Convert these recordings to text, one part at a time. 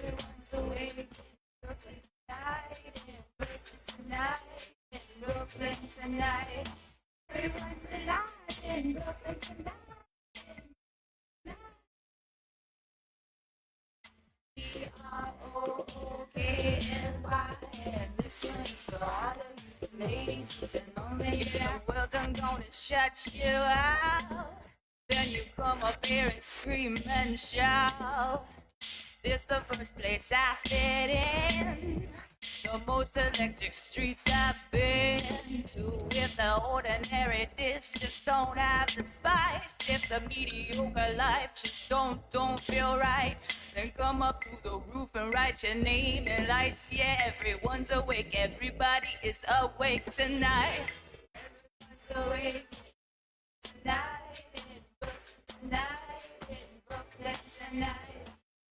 Everyone's awake in Brooklyn tonight, in Brooklyn tonight, in Brooklyn tonight. Everyone's alive in Brooklyn tonight. B-R-O-O-K-N-Y, and this one's for all of you ladies and gentlemen. Yeah, well done, gonna shut you out. Then you come up here and scream and shout. This the first place I fit in, the most electric streets I've been to. If the ordinary dish just don't have the spice, if the mediocre life just don't feel right, then come up to the roof and write your name in lights. Yeah, everyone's awake, everybody is awake tonight. Everyone's awake tonight, in Brooklyn tonight, in Brooklyn tonight.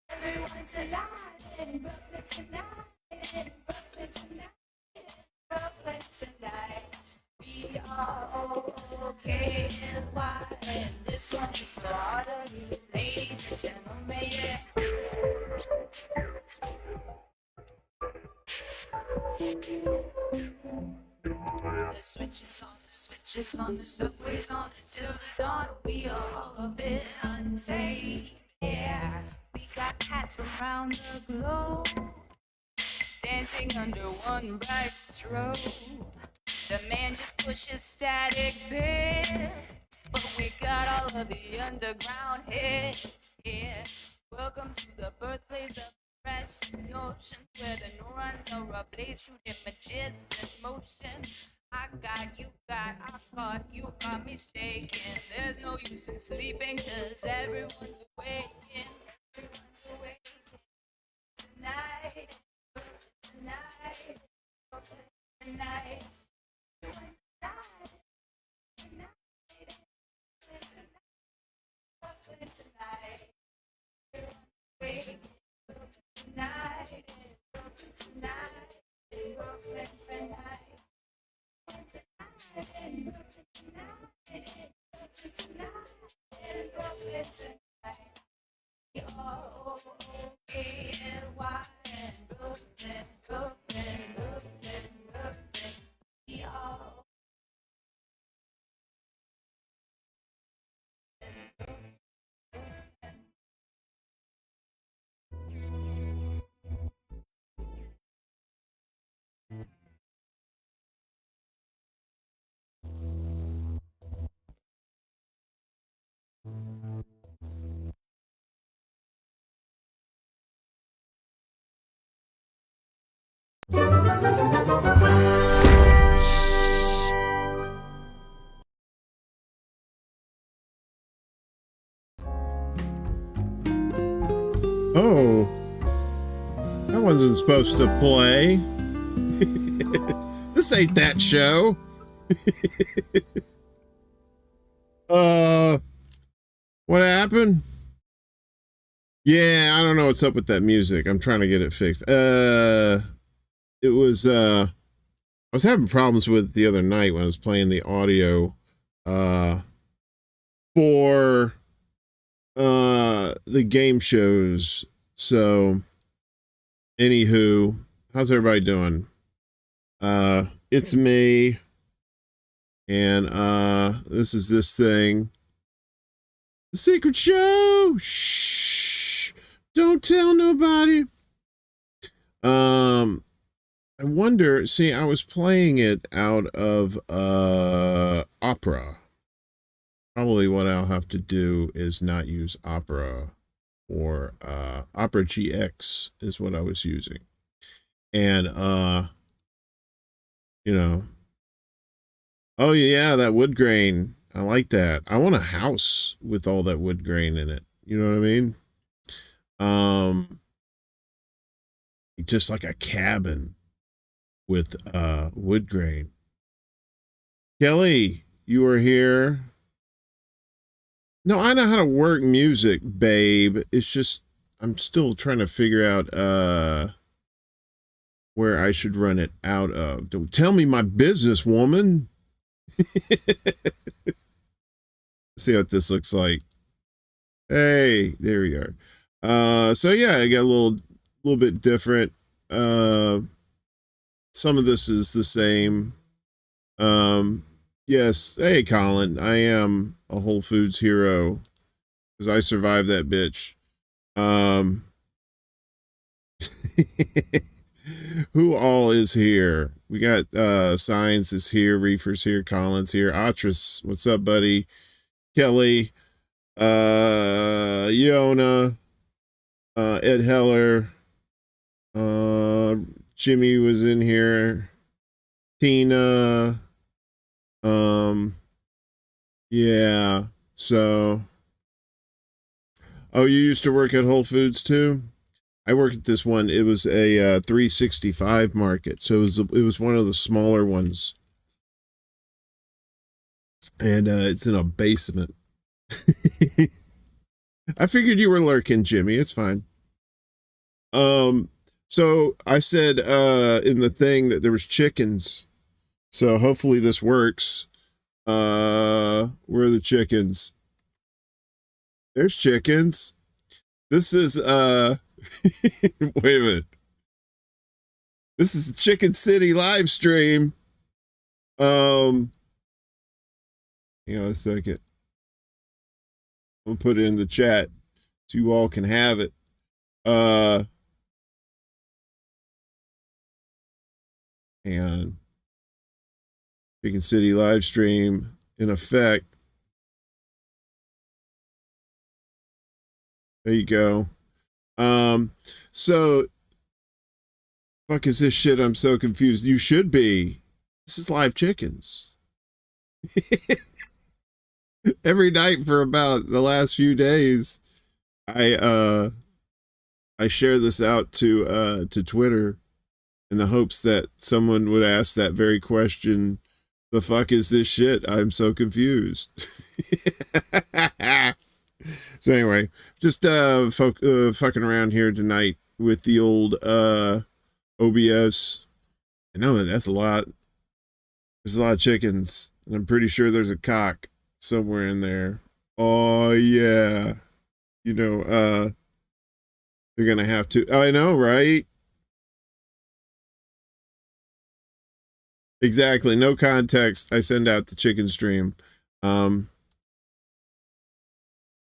Everyone's alive in Brooklyn tonight, in Brooklyn tonight, in Brooklyn tonight. B-R-O-O-K-N-Y, and this one is for all of you ladies and gentlemen, yeah. The switches on, the subways on until the dawn. We are all a bit unsafe, yeah. We got cats from around the globe, dancing under one bright strobe. The man just pushes static bits, but we got all of the underground hits here. Welcome to the birthplace of precious notions, where the neurons are ablaze through images in motion. I got, you got, I caught, you got me shaking. There's no use in sleeping, 'cause everyone's awaking. Everyone's awake tonight, tonight, tonight. Everyone's alive tonight, tonight, tonight. Everyone's awake tonight, Brooklyn tonight, Brooklyn tonight. Tonight, Brooklyn tonight, Brooklyn tonight, Brooklyn tonight. B-R-O-O-K-N-Y, and Brooklyn, Brooklyn, Brooklyn, Brooklyn. B-R-O-O-K-N-Y. Oh, that wasn't supposed to play. This ain't that show. What happened? Yeah, I don't know what's up with that music. I'm trying to get it fixed. It was, I was having problems with the other night when I was playing the audio, for, the game shows. So, anywho, how's everybody doing? It's me, and, this is this thing. The secret show! Shh! Don't tell nobody. I wonder, see, I was playing it out of Opera. Probably what I'll have to do is not use Opera, or Opera GX is what I was using. And you know, oh yeah, that wood grain. I like that. I want a house with all that wood grain in it. You know what I mean? Just like a cabin with wood grain. Kelly, you are here. No, I know how to work music, babe. It's just I'm still trying to figure out where I should run it out of. Don't tell me my business, woman. See what this looks like. Hey, there we are. So yeah, I got a little bit different. Some of this is the same. Yes. Hey, Colin, I am a Whole Foods hero because I survived that bitch. Who all is here? We got Science is here, Reefer's here, Colin's here, Atris, what's up, buddy? Kelly, Yona, Ed Heller, Jimmy was in here, Tina, yeah, so, oh, you used to work at Whole Foods too? I worked at this one. It was a 365 market, so it was one of the smaller ones, and it's in a basement. I figured you were lurking, Jimmy. It's fine. So I said in the thing that there was chickens, so hopefully this works. Where are the chickens? There's chickens. This is wait a minute. This is the Chicken City live stream. Hang on a second. I'll put it in the chat so you all can have it. Hang on. Chicken City live stream in effect. There you go. So fuck is this shit? I'm so confused. You should be. This is live chickens. Every night for about the last few days, I share this out to Twitter in the hopes that someone would ask that very question. The fuck is this shit? I'm so confused. So anyway, just fucking around here tonight with the old OBS. I know that's a lot. There's a lot of chickens, and I'm pretty sure there's a cock somewhere in there. Oh yeah. You know, they're gonna have to. I know, right? Exactly. No context. I send out the chicken stream.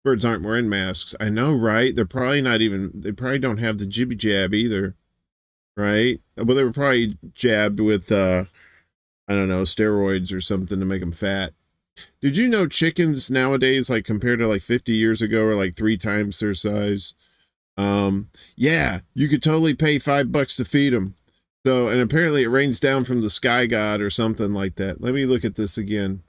Birds aren't wearing masks. I know, right? They're probably not even, they probably don't have the jibby jab either, right? Well, they were probably jabbed with, I don't know, steroids or something to make them fat. Did you know chickens nowadays, like compared to like 50 years ago, are like 3 times their size? Yeah, you could totally pay $5 to feed them. So, and apparently it rains down from the sky god or something like that. Let me look at this again.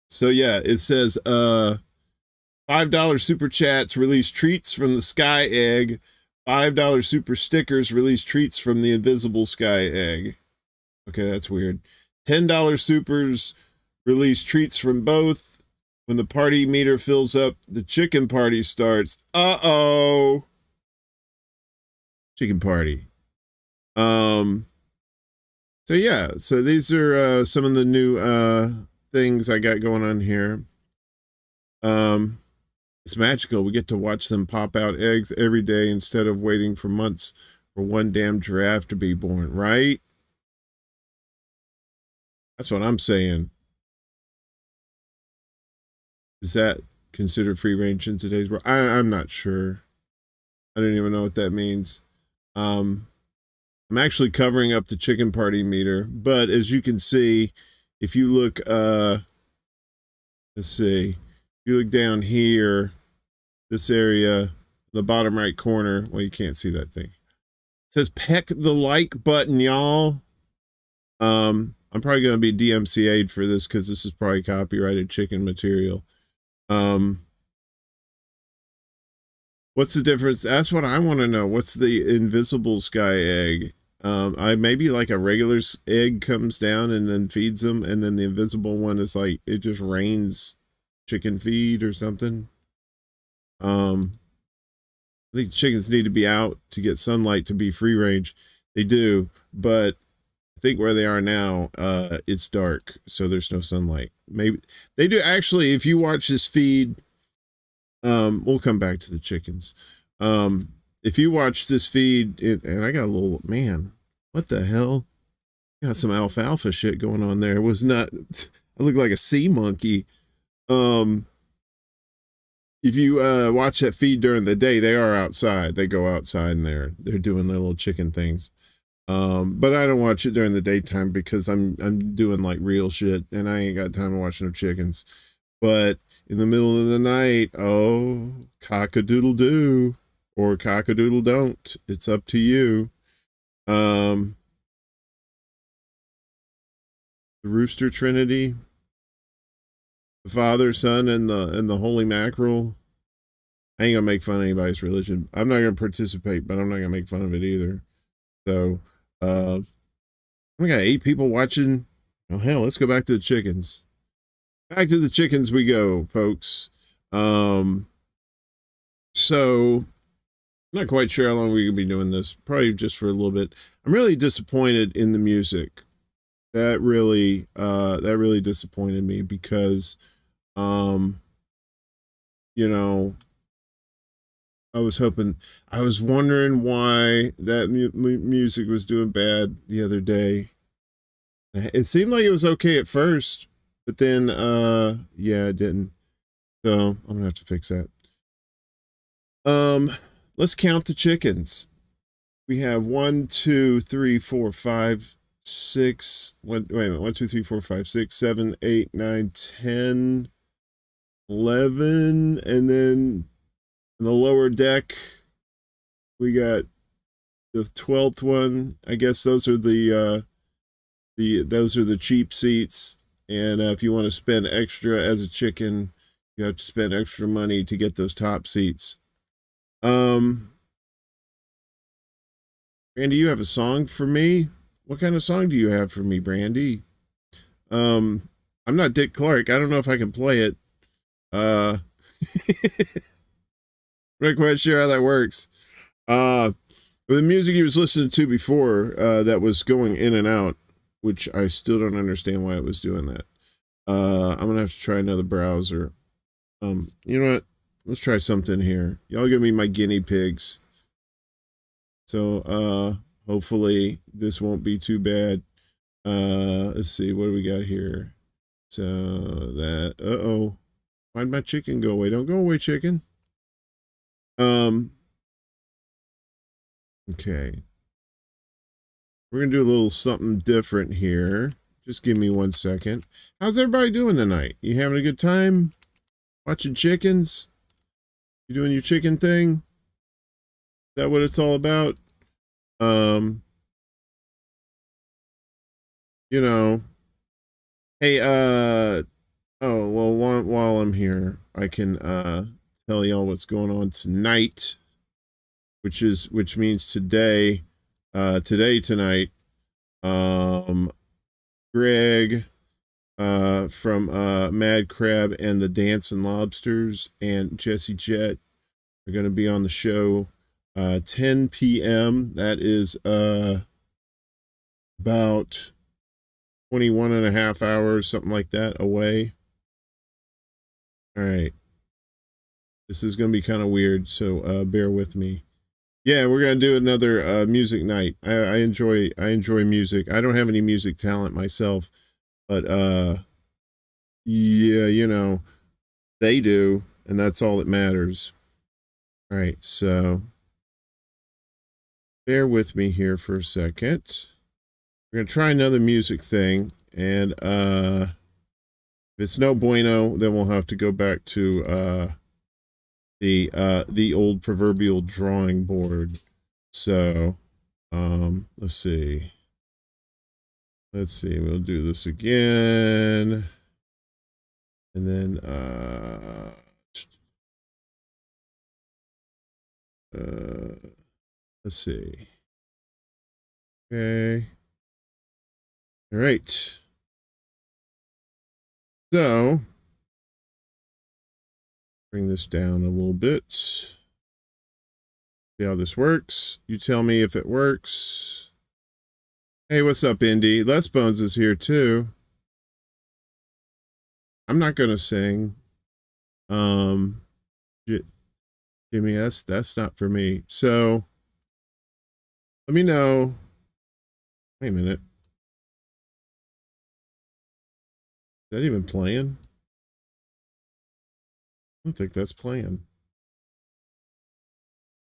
So yeah, it says $5 super chats release treats from the sky egg. $5 super stickers release treats from the invisible sky egg. Okay, that's weird. $10 supers release treats from both. When the party meter fills up, the chicken party starts. Uh-oh. Chicken party. So yeah, so these are some of the new things I got going on here. It's magical. We get to watch them pop out eggs every day instead of waiting for months for one damn giraffe to be born, right? That's what I'm saying. Is that considered free range in today's world. I'm not sure. I don't even know what that means. I'm actually covering up the chicken party meter, but as you can see, if you look, let's see, if you look down here, this area, the bottom right corner, well, you can't see that thing. It says peck the like button, y'all. I'm probably going to be DMCA'd for this because this is probably copyrighted chicken material. What's the difference? That's what I want to know. What's the invisible sky egg? I maybe like a regular egg comes down and then feeds them, and then the invisible one is like it just rains chicken feed or something. I think chickens need to be out to get sunlight to be free range. They do, but I think where they are now, it's dark, so there's no sunlight. Maybe they do actually. If you watch this feed, we'll come back to the chickens. If you watch this feed, and I got a little man, what the hell? Got some alfalfa shit going on there. It was not. I look like a sea monkey. If you watch that feed during the day, they are outside. They go outside and they're doing their little chicken things. But I don't watch it during the daytime because I'm doing like real shit and I ain't got time to watch no chickens. But in the middle of the night, oh, cock-a-doodle-doo or cock-a-doodle-don't. It's up to you. The Rooster Trinity, the Father, Son, and the Holy Mackerel. I ain't gonna make fun of anybody's religion. I'm not gonna participate, but I'm not gonna make fun of it either. So, we got 8 people watching. Oh hell, let's go back to the chickens. Back to the chickens we go, folks. So I'm not quite sure how long we're gonna be doing this. Probably just for a little bit. I'm really disappointed in the music. That really disappointed me because, you know, I was wondering why that music was doing bad the other day. It seemed like it was okay at first, but then, yeah, it didn't. So I'm gonna have to fix that. Let's count the chickens. We have 1, 2, 3, 4, 5, 6. Wait a minute. 1, 2, 3, 4, 5, 6, 7, 8, 9, 10, 11, and then in the lower deck, we got the 12th one. I guess those are the cheap seats. And if you want to spend extra as a chicken, you have to spend extra money to get those top seats. Brandy, you have a song for me? What kind of song do you have for me, Brandy? I'm not Dick Clark. I don't know if I can play it. I'm not quite sure how that works. The music he was listening to before, that was going in and out, which I still don't understand why it was doing that. I'm gonna have to try another browser. You know what? Let's try something here. Y'all give me my guinea pigs. So, hopefully this won't be too bad. Let's see, what do we got here? So that, uh-oh. Why'd my chicken go away? Don't go away, chicken. Okay. We're gonna do a little something different here. Just give me 1 second. How's everybody doing tonight? You having a good time? Watching chickens? You doing your chicken thing? Is that what it's all about? You know, hey, oh, well, while I'm here, I can, tell y'all what's going on tonight, which means today, tonight, Greg, from, Mad Crab and the Dancing Lobsters and Jesse Jet are going to be on the show, 10 p.m. That is, about 21 and a half hours, something like that, away. All right. This is going to be kind of weird, so bear with me. Yeah, we're going to do another music night. I enjoy music. I don't have any music talent myself, but yeah, you know, they do. and that's all that matters. All right, so bear with me here for a second. We're gonna try another music thing, and if it's no bueno, then we'll have to go back to the old proverbial drawing board. So let's see. We'll do this again, and then let's see. Okay. All right. So bring this down a little bit. See how this works. You tell me if it works. Hey, what's up, Indy? Les Bones is here too. I'm not gonna sing. Jimmy, that's not for me. So let me know. Wait a minute. Is that even playing? I don't think that's playing.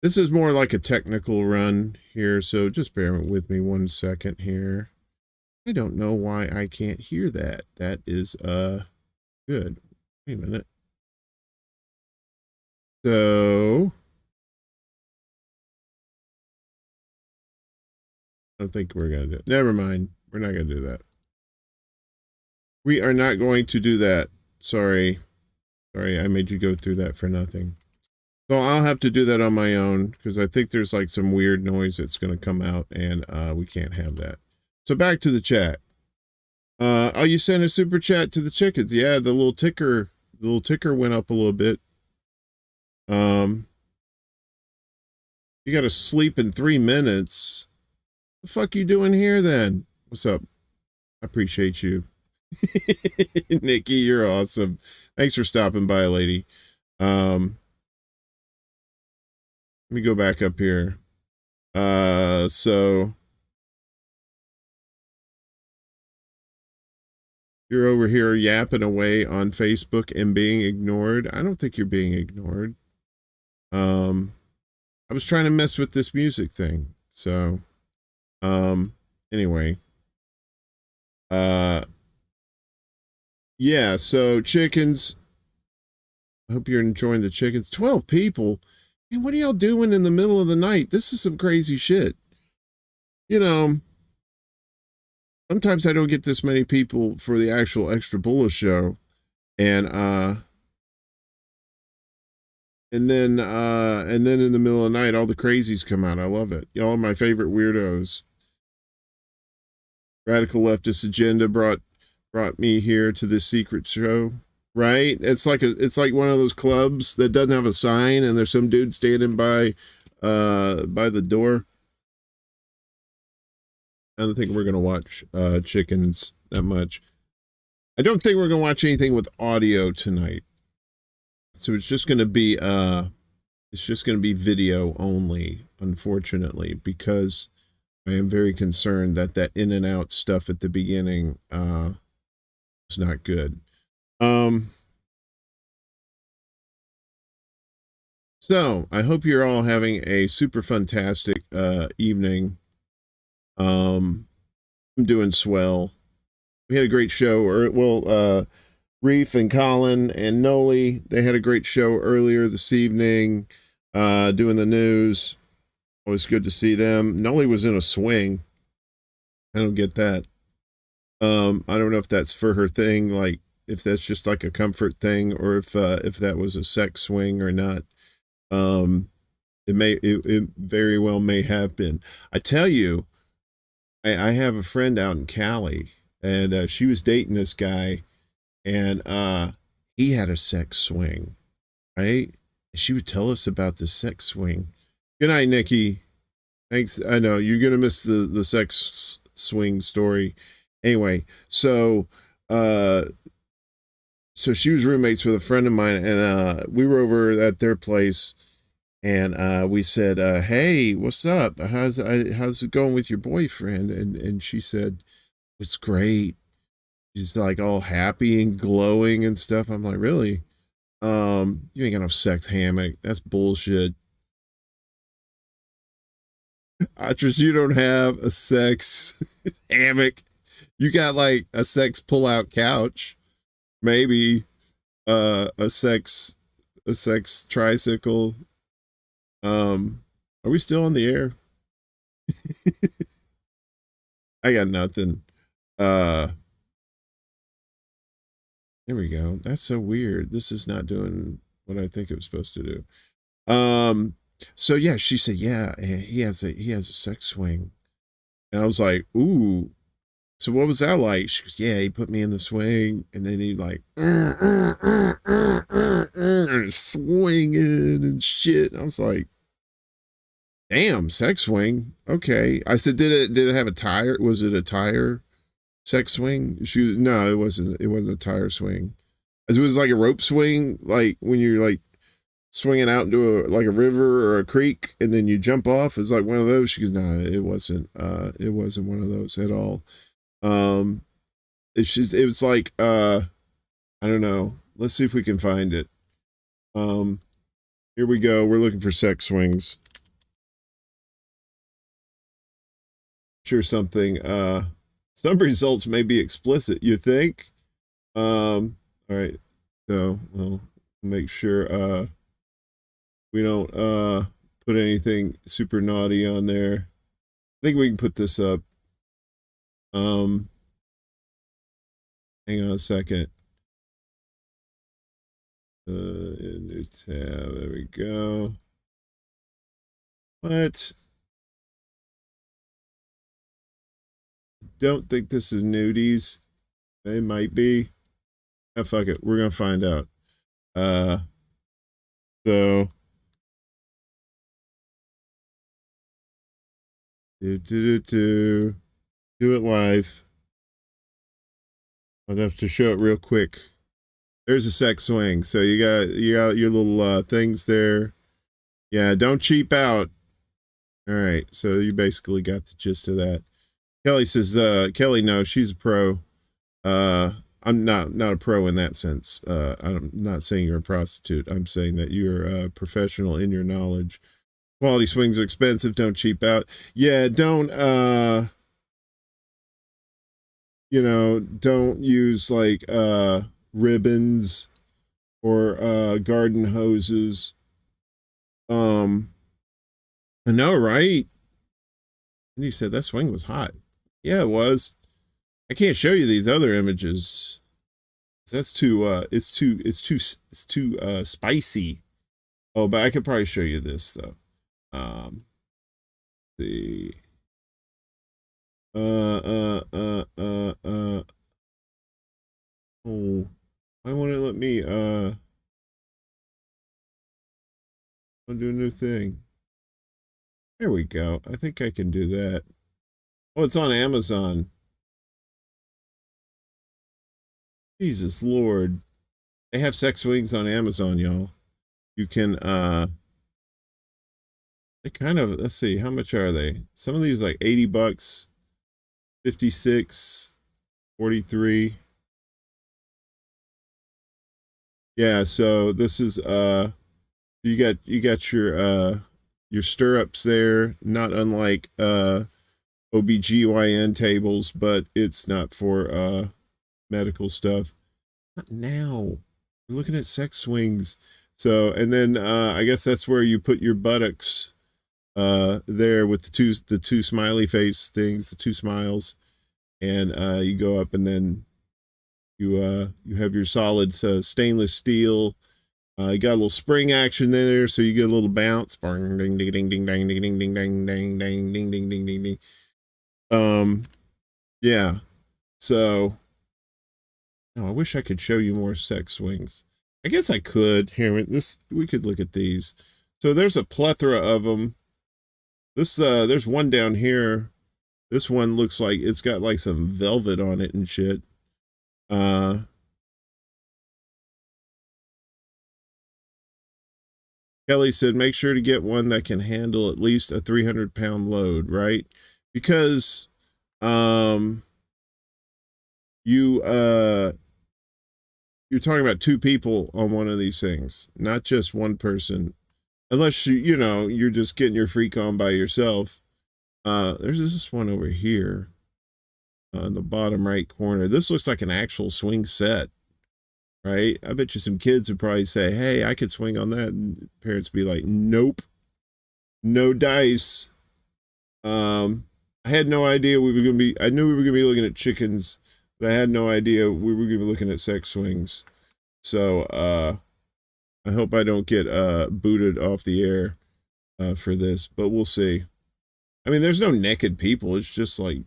This is more like a technical run here, so just bear with me 1 second here. I don't know why I can't hear that. That is good. Wait a minute. So I don't think we're gonna do it. Never mind. We're not gonna do that. We are not going to do that. Sorry, I made you go through that for nothing. So I'll have to do that on my own because I think there's like some weird noise that's going to come out, and we can't have that. So back to the chat. Oh, you sent a super chat to the chickens. Yeah, the little ticker went up a little bit. You got to sleep in 3 minutes. The fuck you doing here then? What's up? I appreciate you. Nikki, you're awesome. Thanks for stopping by, lady. Let me go back up here. So you're over here yapping away on Facebook and being ignored. I don't think you're being ignored. I was trying to mess with this music thing. So, anyway, yeah, so chickens. I hope you're enjoying the chickens. 12 people. And what are y'all doing in the middle of the night? This is some crazy shit. You know, sometimes I don't get this many people for the actual Extra Bulla show. And then in the middle of the night, all the crazies come out. I love it. Y'all are my favorite weirdos. Radical leftist agenda brought me here to this secret show. Right? It's like one of those clubs that doesn't have a sign and there's some dude standing by the door. I don't think we're gonna watch chickens that much. I don't think we're gonna watch anything with audio tonight. So it's just gonna be video only, unfortunately, because I am very concerned that in and out stuff at the beginning was not good. So I hope you're all having a super fantastic evening. I'm doing swell. We had a great show, Reef and Colin and Noli, they had a great show earlier this evening, doing the news. Always good to see them. Noli was in a swing. I don't get that. I don't know if that's for her thing, like if that's just like a comfort thing, or if that was a sex swing or not. It very well may have been. I tell you, I have a friend out in Cali, and she was dating this guy, and he had a sex swing, right? She would tell us about the sex swing. Good night, Nikki. Thanks. I know you're gonna miss the sex swing story. Anyway, so she was roommates with a friend of mine, and we were over at their place, and we said, "Hey, what's up? How's it going with your boyfriend?" And she said, "It's great." She's like all happy and glowing and stuff. I'm like, "Really?" You ain't got no sex hammock. That's bullshit. Actress, you don't have a sex hammock. You got like a sex pull-out couch, maybe a sex tricycle. Are we still on the air? I got nothing. There we go. That's so weird. This is not doing what I think it was supposed to do. So yeah, she said, yeah, he has a sex swing. And I was like, ooh. So what was that like? She goes, yeah, he put me in the swing, and then he like swinging and shit. And I was like, damn, sex swing. Okay. I said, did it have a tire? Was it a tire sex swing? She no, it wasn't. It wasn't a tire swing. It was like a rope swing, like when you're like swinging out into a river or a creek, and then you jump off. It's like one of those. She goes, no, it wasn't. It wasn't one of those at all. It's just, it was like, I don't know. Let's see if we can find it. Here we go. We're looking for sex swings. Sure, something. Some results may be explicit. You think? All right. So we'll make sure we don't put anything super naughty on there. I think we can put this up. Hang on a second. New tab. There we go. What? Don't think this is nudies. It might be. Oh, fuck it. We're gonna find out. So do it live. I'll have to show it real quick. There's a sex swing. So you got your little things there. Yeah, don't cheap out. All right, so you basically got the gist of that. Kelly says, Kelly, no, she's a pro. I'm not a pro in that sense. I'm not saying you're a prostitute. I'm saying that you're a professional in your knowledge. Quality swings are expensive. Don't cheap out. Yeah, don't don't use like ribbons or garden hoses. I know, right? And you said that swing was hot. Yeah, it was. I can't show you these other images. That's too it's too spicy. Oh, but I could probably show you this though. The oh, why won't it let me I'll do a new thing. There we go. I think I can do that. Oh, it's on Amazon. Jesus Lord. They have sex swings on Amazon, y'all. You can they kind of, let's see, how much are they? Some of these like $80, 56, 43. Yeah, so this is you got your stirrups there, not unlike OBGYN tables, but it's not for medical stuff. Not now. We're looking at sex swings. So, and then I guess that's where you put your buttocks there with the two smiley face things, the two smiles, and you go up, and then you have your solid stainless steel. You got a little spring action there, so you get a little bounce. Ding ding ding ding ding ding ding ding ding ding ding ding ding ding ding ding. Yeah. So, no, I wish I could show you more sex swings. I guess I could. Here, we could look at these. So there's a plethora of them. There's one down here. This one looks like it's got like some velvet on it and shit. Kelly said, make sure to get one that can handle at least a 300-pound load, right? Because you you're talking about two people on one of these things, not just one person. Unless you're just getting your freak on by yourself. There's this one over here in the bottom right corner. This looks like an actual swing set, right? I bet you some kids would probably say, "Hey, I could swing on that," and parents would be like, "Nope, no dice." I had no idea we were gonna be. I knew we were gonna be looking at chickens, but I had no idea we were gonna be looking at sex swings. So I hope I don't get booted off the air for this, but we'll see. I mean, there's no naked people. It's just like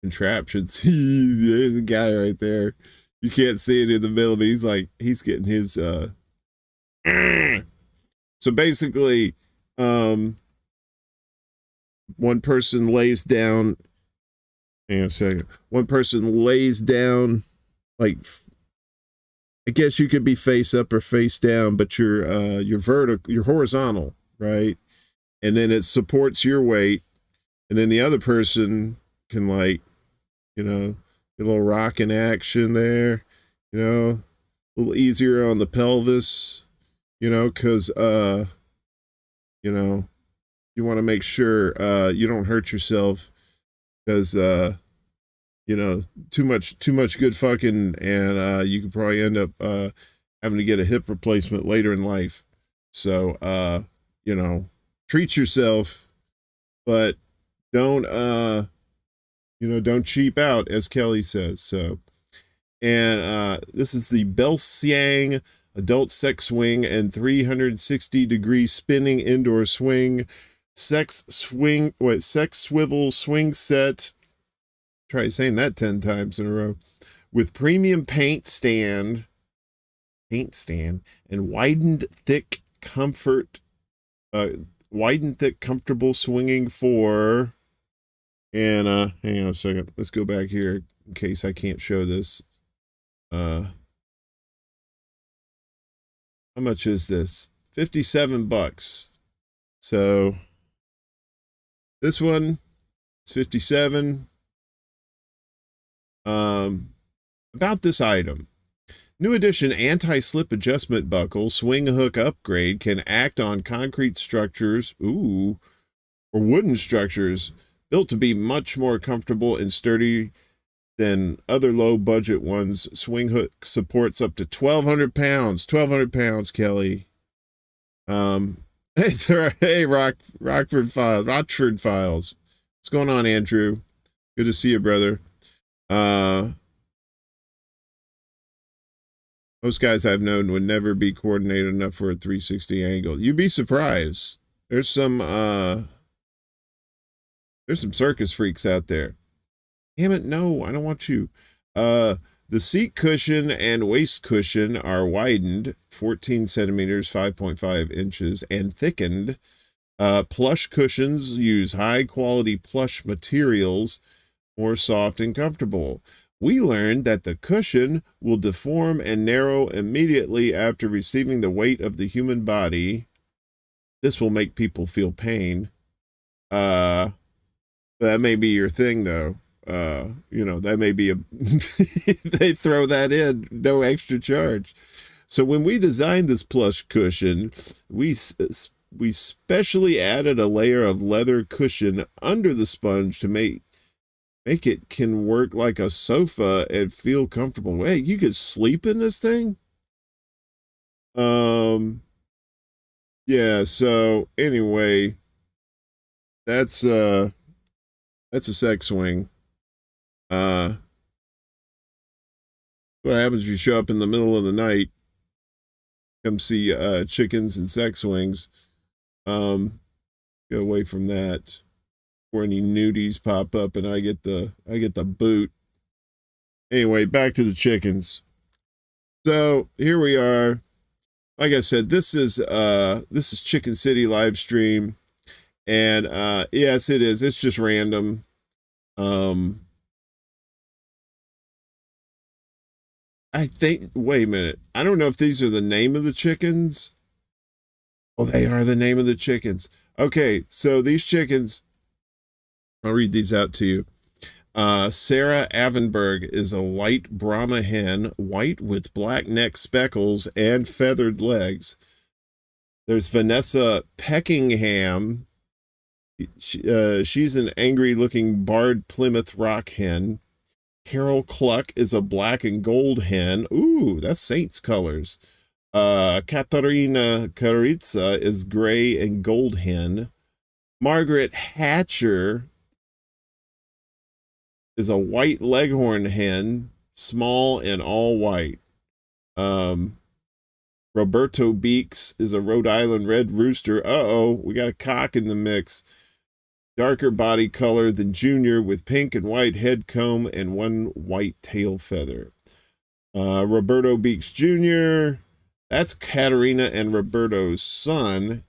contraptions. There's the guy right there. You can't see it in the middle, but he's getting his so basically one person lays down. Hang on a second. One person lays down, like, I guess you could be face up or face down, but you're vertical, you're horizontal, right? And then it supports your weight, and then the other person can, like, get a little rocking action there, a little easier on the pelvis, because you want to make sure you don't hurt yourself, because too much good fucking, and you could probably end up having to get a hip replacement later in life. So treat yourself, but don't don't cheap out, as Kelly says. So, and this is the Belsiang adult sex swing and 360-degree spinning indoor swing, sex swivel swing set. Try saying that 10 times in a row, with premium paint stand, and widened thick comfortable swinging for. And hang on a second, let's go back here in case I can't show this. How much is this? $57. So this one is $57. About this item. New edition anti-slip adjustment buckle swing hook upgrade can act on concrete structures, or wooden structures, built to be much more comfortable and sturdy than other low budget ones. Swing hook supports up to 1,200 pounds. 1,200 pounds, Kelly. Hey, Rockford Files. What's going on, Andrew? Good to see you, brother. Most guys I've known would never be coordinated enough for a 360 angle. You'd be surprised. There's some circus freaks out there. Damn it, no, I don't want you. The seat cushion and waist cushion are widened 14 centimeters, 5.5 inches, and thickened. Plush cushions use high quality plush materials, more soft and comfortable. We learned that the cushion will deform and narrow immediately after receiving the weight of the human body. This will make people feel pain. That may be your thing, though. That may be they throw that in, no extra charge. So when we designed this plush cushion, we specially added a layer of leather cushion under the sponge to make it can work like a sofa and feel comfortable. Hey, you could sleep in this thing? Yeah, so anyway, that's a sex swing. What happens if you show up in the middle of the night, come see chickens and sex swings? Go away from that. Or any nudies pop up and I get the boot. Anyway, back to the chickens. So here we are. Like I said, this is Chicken City live stream, and yes, it is. It's just random. I think. Wait a minute. I don't know if these are the name of the chickens. Oh, they are the name of the chickens. Okay, so these chickens. I'll read these out to you. Sarah Avenberg is a white Brahma hen, white with black neck speckles and feathered legs. There's Vanessa Peckingham. She's an angry-looking barred Plymouth Rock hen. Carol Cluck is a black and gold hen. Ooh, that's Saints colors. Katarina Karitsa is gray and gold hen. Margaret Hatcher is a white leghorn hen, small and all white. Roberto Beeks is a Rhode Island red rooster. Uh-oh, we got a cock in the mix. Darker body color than Junior with pink and white head comb and one white tail feather. Roberto Beeks Jr., that's Katerina and Roberto's son.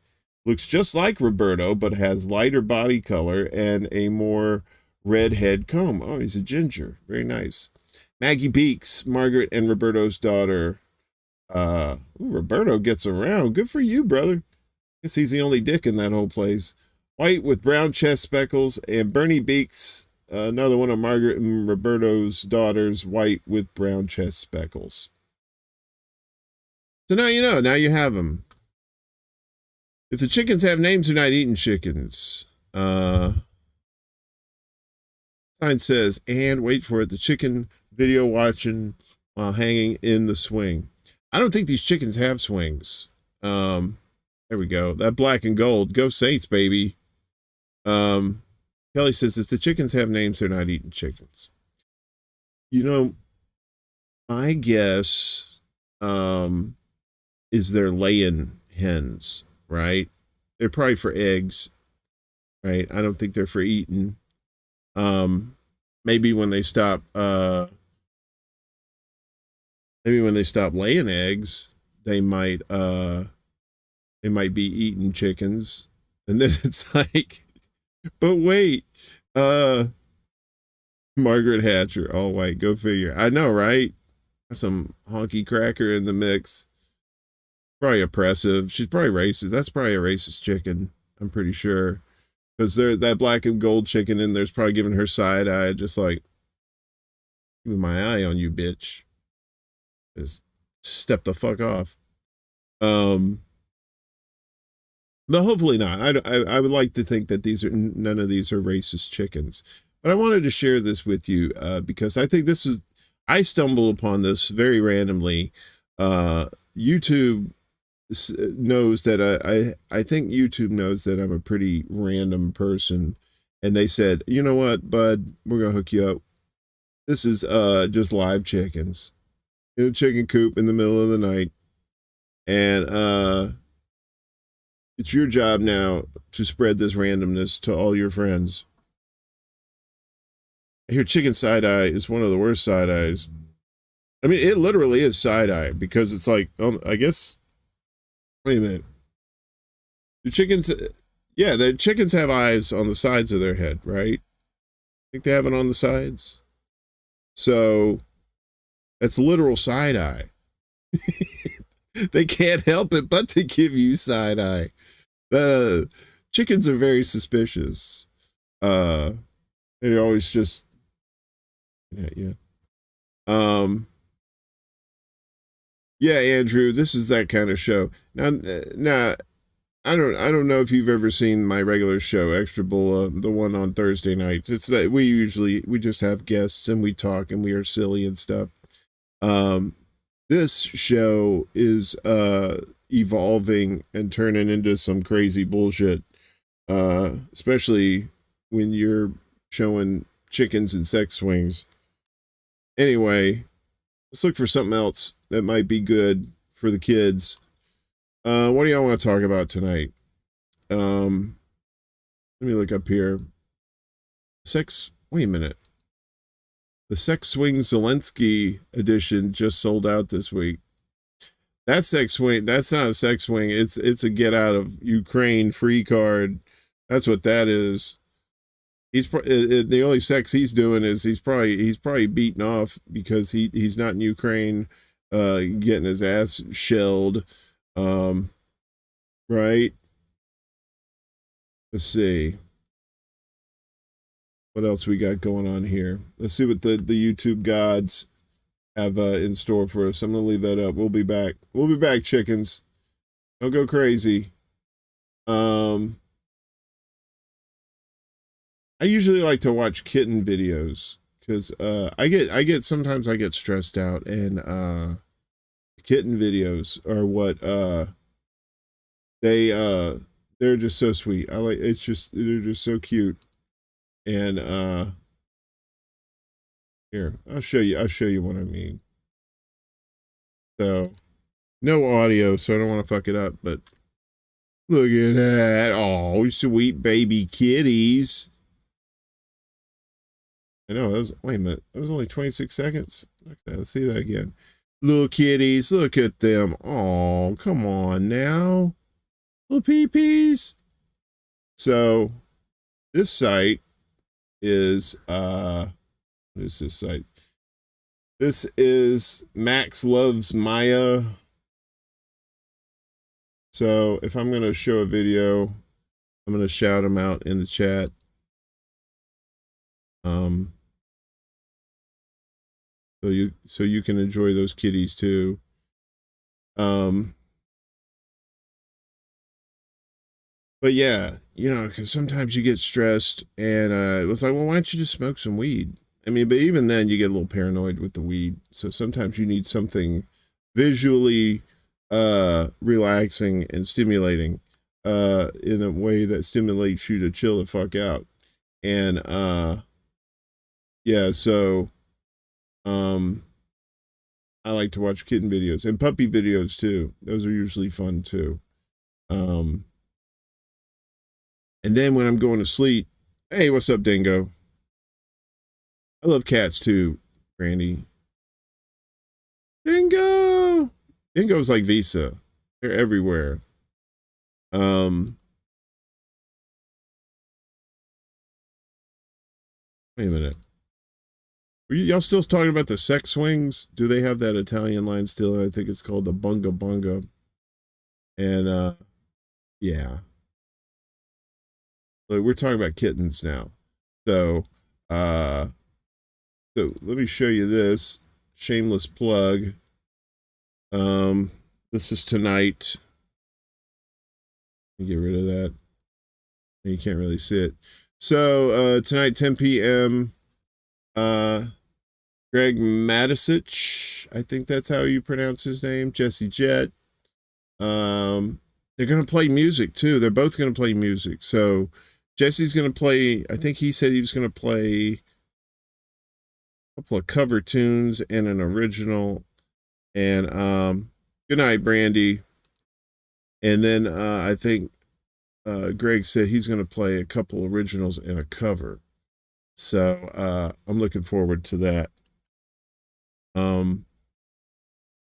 Looks just like Roberto, but has lighter body color and a more red head comb. Oh, he's a ginger. Very nice. Maggie Beeks, Margaret and Roberto's daughter. Roberto gets around. Good for you, brother. Guess he's the only dick in that whole place. White with brown chest speckles. And Bernie Beeks, another one of Margaret and Roberto's daughters, white with brown chest speckles. So now you know. Now you have them. If the chickens have names, they're not eating chickens. Sign says, and wait for it, the chicken video watching while hanging in the swing. I don't think these chickens have swings. There we go. That black and gold. Go Saints, baby. Kelly says, if the chickens have names, they're not eating chickens. You know, I guess is they're laying hens, right? They're probably for eggs, right? I don't think they're for eating. Maybe when they stop laying eggs, they might be eating chickens. And then it's like, but wait, Margaret Hatcher, all white, go figure. I know, right? Some honky cracker in the mix. Probably oppressive. She's probably racist. That's probably a racist chicken, I'm pretty sure. Because that black and gold chicken in there's probably giving her side eye, just like, give me my eye on you, bitch. Just step the fuck off. But hopefully not. I would like to think that none of these are racist chickens. But I wanted to share this with you because I think I stumbled upon this very randomly. YouTube knows that I think YouTube knows that I'm a pretty random person, and they said, you know what, bud, we're gonna hook you up. This is just live chickens in a chicken coop in the middle of the night, and it's your job now to spread this randomness to all your friends. I hear chicken side eye is one of the worst side eyes. I mean, it literally is side eye because it's like, I guess. Wait a minute. The chickens have eyes on the sides of their head, right? I think they have it on the sides. So that's literal side eye. They can't help it but to give you side eye. Chickens are very suspicious. They're always just, yeah. Yeah, Andrew, this is that kind of show. Now, I don't know if you've ever seen my regular show, Extra Bulla, the one on Thursday nights. It's that we just have guests and we talk and we are silly and stuff. This show is evolving and turning into some crazy bullshit. Especially when you're showing chickens and sex swings. Anyway, let's look for something else that might be good for the kids. What do y'all want to talk about tonight? Let me look up here. Wait a minute. The Sex Swing Zelensky edition just sold out this week. That sex swing, that's not a sex swing. It's a get out of Ukraine free card. That's what that is. The only sex he's doing is he's probably beaten off because he's not in Ukraine, getting his ass shelled. Right. Let's see. what else we got going on here? Let's see what the YouTube gods have in store for us. I'm gonna leave that up. We'll be back. We'll be back, chickens. Don't go crazy. I usually like to watch kitten videos because I get sometimes I get stressed out, and kitten videos are what they're just so sweet. I like they're just so cute. And here, I'll show you what I mean. So no audio, so I don't want to fuck it up, but look at that. Oh, sweet baby kitties. I know that was, wait a minute, that was only 26 seconds. Okay, let's see that again. Little kitties, look at them. Oh, come on now. Little pee-pees. So this site is what is this site? This is Max Loves Maya. So if I'm gonna show a video, I'm gonna shout them out in the chat. So you can enjoy those kitties too. But yeah, you know, because sometimes you get stressed, and it was like, well, why don't you just smoke some weed? I mean, but even then, you get a little paranoid with the weed. So sometimes you need something visually relaxing and stimulating in a way that stimulates you to chill the fuck out. And yeah, so I like to watch kitten videos and puppy videos too. Those are usually fun too. And then when I'm going to sleep, hey, what's up, Dingo? I love cats too, Randy. Dingo! Dingo's like Visa. They're everywhere. Wait a minute. Were y'all still talking about the sex swings? Do they have that Italian line still? I think it's called the bunga bunga. And yeah. Look, we're talking about kittens now. So let me show you this shameless plug. This is tonight. Get rid of that. You can't really see it. So tonight, 10 p.m. Greg Matisich, I think that's how you pronounce his name. Jesse Jett. They're gonna play music too. They're both gonna play music. So Jesse's gonna play. I think he said he was gonna play a couple of cover tunes and an original. And good night, Brandy. And then I think Greg said he's gonna play a couple originals and a cover. So I'm looking forward to that.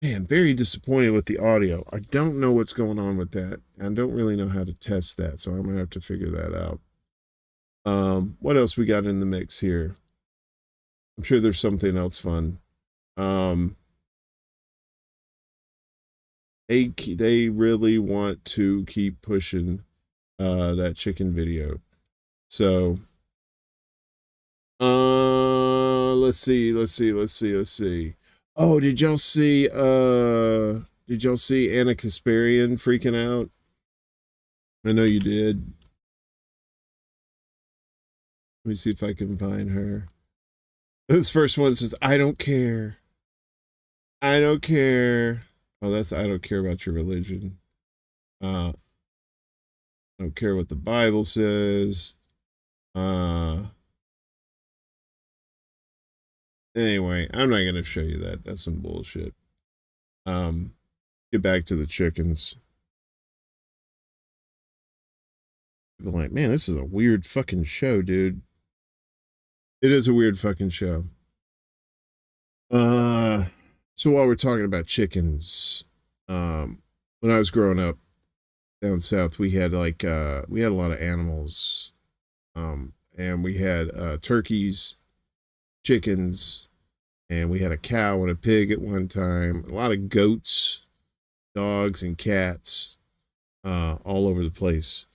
Man, very disappointed with the audio. I don't know what's going on with that. I don't really know how to test that, so I'm gonna have to figure that out. What else we got in the mix here? I'm sure there's something else fun. They really want to keep pushing that chicken video. So let's see. Oh, did y'all see Anna Kasparian freaking out? I know you did. Let me see if I can find her. This first one says, I don't care. I don't care. Oh, that's I don't care about your religion. I don't care what the Bible says. Anyway, I'm not gonna show you that. That's some bullshit. Get back to the chickens. People are like, man, this is a weird fucking show, dude. It is a weird fucking show. So while we're talking about chickens, when I was growing up down south, we had like we had a lot of animals. And we had turkeys, chickens, and we had a cow and a pig at one time. A lot of goats, dogs, and cats, all over the place.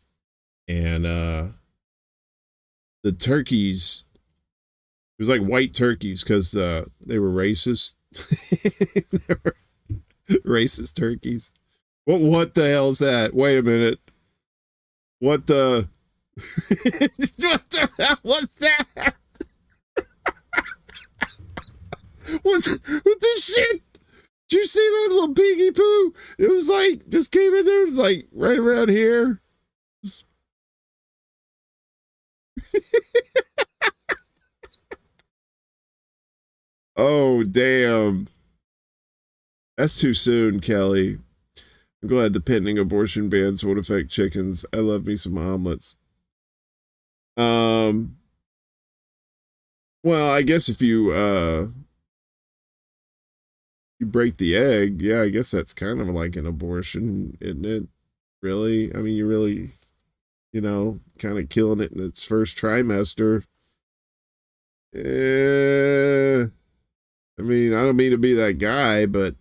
And the turkeys was like white turkeys because they were racist. They were racist turkeys. What the hell's that? Wait a minute. What the? What the hell was that? What this shit? Did you see that little piggy poo? It was like, just came in there. It was like right around here. Oh, damn. That's too soon, Kelly. I'm glad the pending abortion bans won't affect chickens. I love me some omelets. Well, I guess if you you break the egg, yeah, I guess that's kind of like an abortion, isn't it? Really? I mean, you really, kind of killing it in its first trimester. I mean, I don't mean to be that guy, but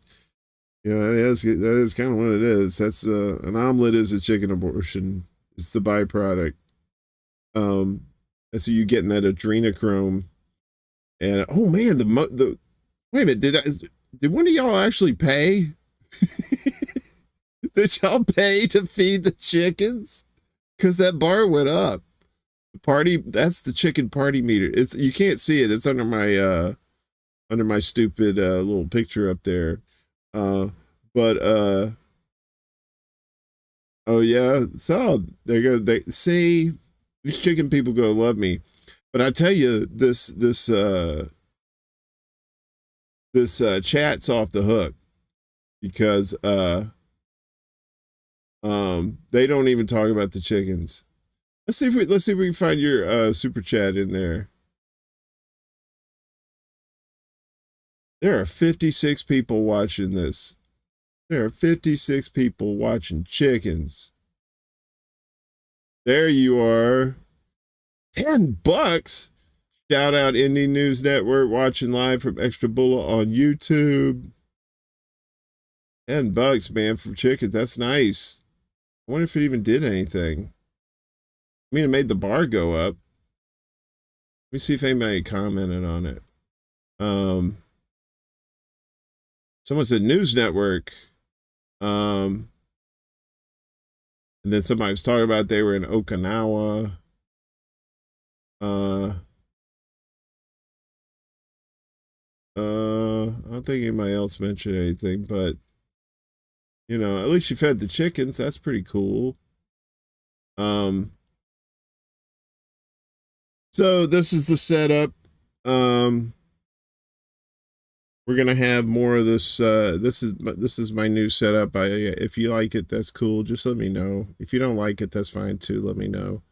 that is kind of what it is. That's an omelet is a chicken abortion. It's the byproduct. That's what you get in that adrenochrome. And oh man, the wait a minute, did one of y'all actually pay? Did y'all pay to feed the chickens? Because that bar went up. The party, that's the chicken party meter. It's, you can't see it. It's under my stupid little picture up there. But oh yeah, so they're gonna they see these chicken people gonna love me. But I tell you, this chat's off the hook because they don't even talk about the chickens. Let's see if we can find your super chat in there. There are 56 people watching this. There are 56 people watching chickens. There you are. $10. Shout out Indie News Network watching live from Extra Bulla on YouTube. $10, man, for chickens. That's nice. I wonder if it even did anything. I mean, it made the bar go up. Let me see if anybody commented on it. Someone said News Network. And then somebody was talking about they were in Okinawa. I don't think anybody else mentioned anything, but at least you fed the chickens. That's pretty cool. So this is the setup. We're gonna have more of this. This is my new setup. If you like it, that's cool. Just let me know. If you don't like it, that's fine too. Let me know.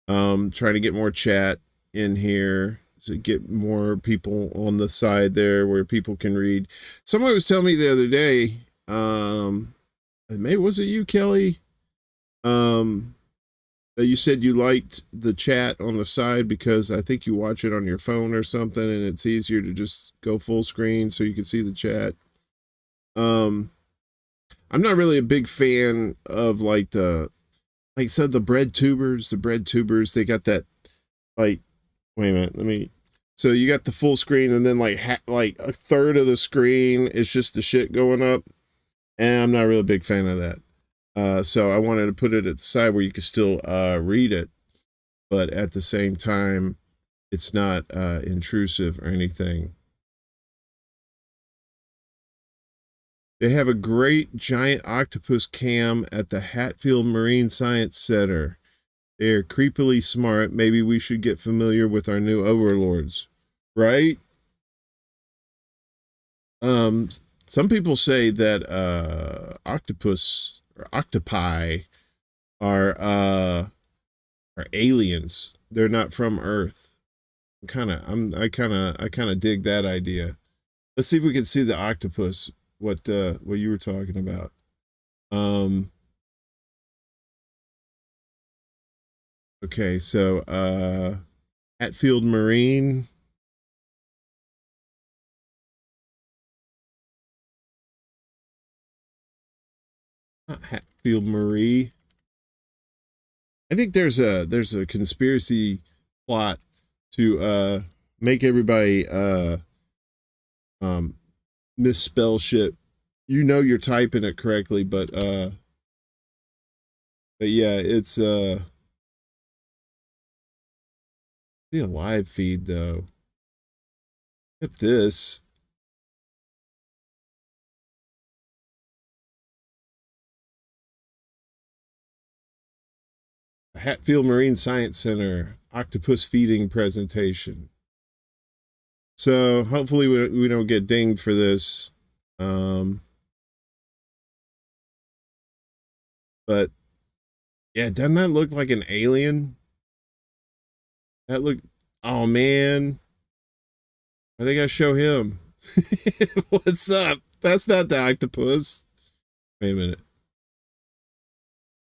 Trying to get more chat in here to get more people on the side there where people can read. Someone was telling me the other day, maybe was it you, Kelly? That you said you liked the chat on the side because I think you watch it on your phone or something and it's easier to just go full screen so you can see the chat. I'm not really a big fan of the bread tubers, they got that, wait a minute, so you got the full screen and then like a third of the screen is just the shit going up. And I'm not really a big fan of that. So I wanted to put it at the side where you can still read it, but at the same time, it's not intrusive or anything. They have a great giant octopus cam at the Hatfield Marine Science Center. They are creepily smart. Maybe we should get familiar with our new overlords, right? Some people say that octopus or octopi are aliens. They're not from Earth. I kind of dig that idea. Let's see if we can see the octopus. What you were talking about. Okay, so Hatfield Marine. Not Hatfield Marie. I think there's a conspiracy plot to make everybody misspell shit. You know you're typing it correctly, but yeah, it's be a live feed though. Look at this. Hatfield Marine Science Center octopus feeding presentation. So hopefully we don't get dinged for this. But yeah, doesn't that look like an alien? That look, oh man. I think I show him. What's up? That's not the octopus. Wait a minute.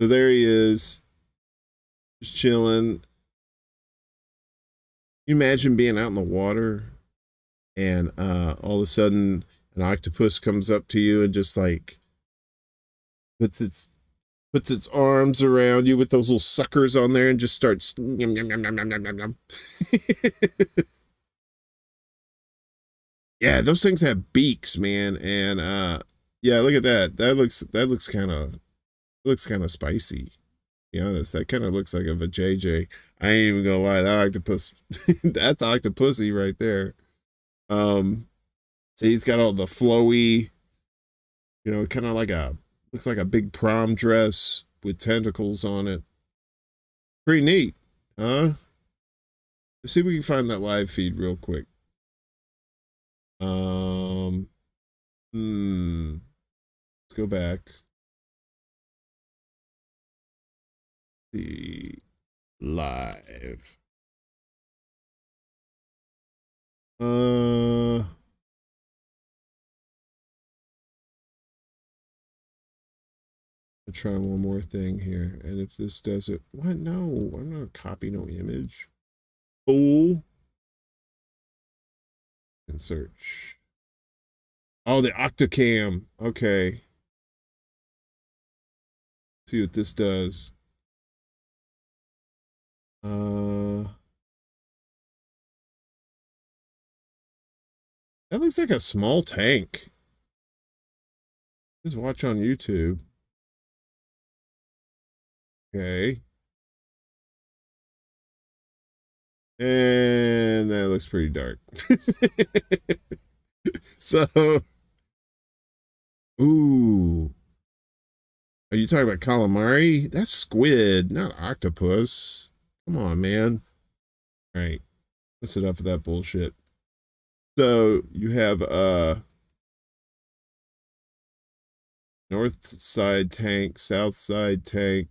So there he is. Just chilling. Can you imagine being out in the water and all of a sudden an octopus comes up to you and just like puts its arms around you with those little suckers on there and just starts yum, yum, yum, yum, yum, yum, yum. Yeah, those things have beaks, man, and yeah, look at that. That looks kind of spicy. To be honest, that kind of looks like a vajayjay. I ain't even gonna lie, that octopus, that's octopusy right there. So he's got all the flowy, you know, kind of like looks like a big prom dress with tentacles on it. Pretty neat, huh? Let's see if we can find that live feed real quick. Let's go back. The live. I'll try one more thing here, and if this does it, what? No, I'm not copying no image. Fool. And search. Oh, the Octocam. Okay. See what this does. That looks like a small tank. Just watch on YouTube. Okay. And that looks pretty dark. So, ooh. Are you talking about calamari? That's squid, not octopus. Come on, man. All right. That's enough of that bullshit. So you have north side tank, south side tank.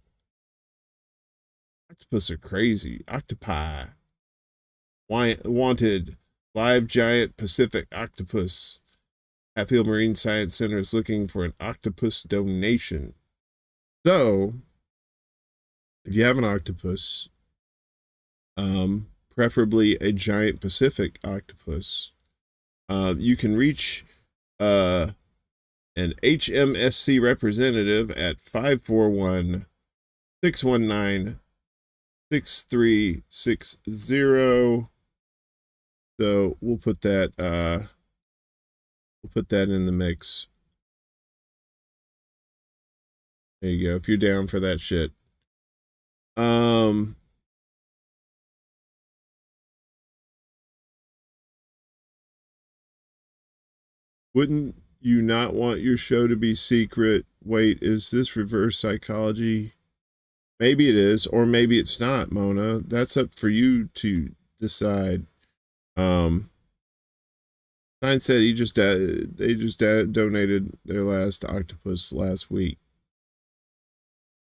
Octopus are crazy. Octopi. Wanted. Live giant Pacific octopus. Hatfield Marine Science Center is looking for an octopus donation. So, if you have an octopus, preferably a giant Pacific octopus, you can reach an HMSC representative at 541-619-6360. So we'll put that in the mix. There you go. If you're down for that shit. Wouldn't you not want your show to be secret? Wait, is this reverse psychology? Maybe it is, or maybe it's not, Mona. That's up for you to decide. Stein said they just donated their last octopus last week.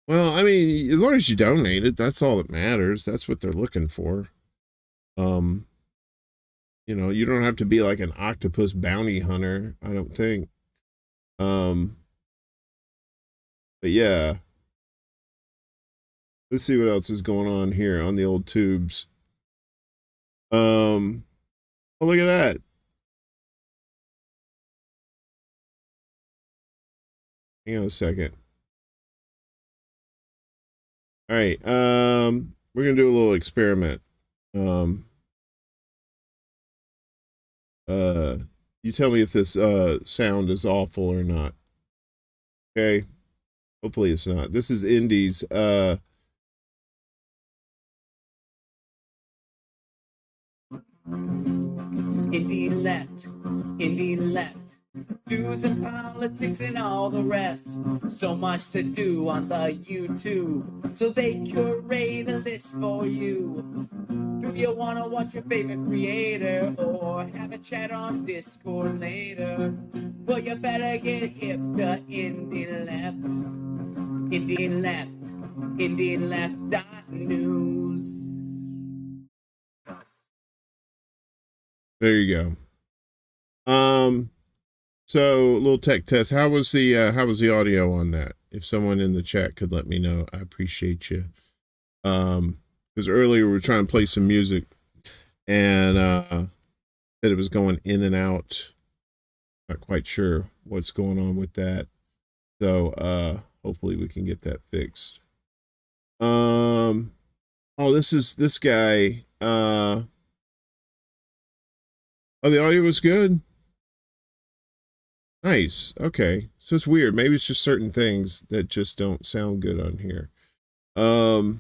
Well, I mean, as long as you donate it, that's all that matters. That's what they're looking for. You know, you don't have to be like an octopus bounty hunter, I don't think. But yeah. Let's see what else is going on here on the old tubes. Oh, look at that. Hang on a second. All right. We're gonna do a little experiment. You tell me if this sound is awful or not. Okay. Hopefully it's not. This is Indies. Indie left, indie left. News and politics and all the rest. So much to do on the YouTube. So they curate a list for you. Do you want to watch your favorite creator or have a chat on Discord later? Well, you better get hip to Indie Left. Indie Left. Indie Left news. There you go. So a little tech test. How was the audio on that? If someone in the chat could let me know, I appreciate you. Because earlier we were trying to play some music and that it was going in and out. Not quite sure what's going on with that. So hopefully we can get that fixed. Oh, this is this guy. Oh, the audio was good. Nice. Okay. So it's weird. Maybe it's just certain things that just don't sound good on here. Show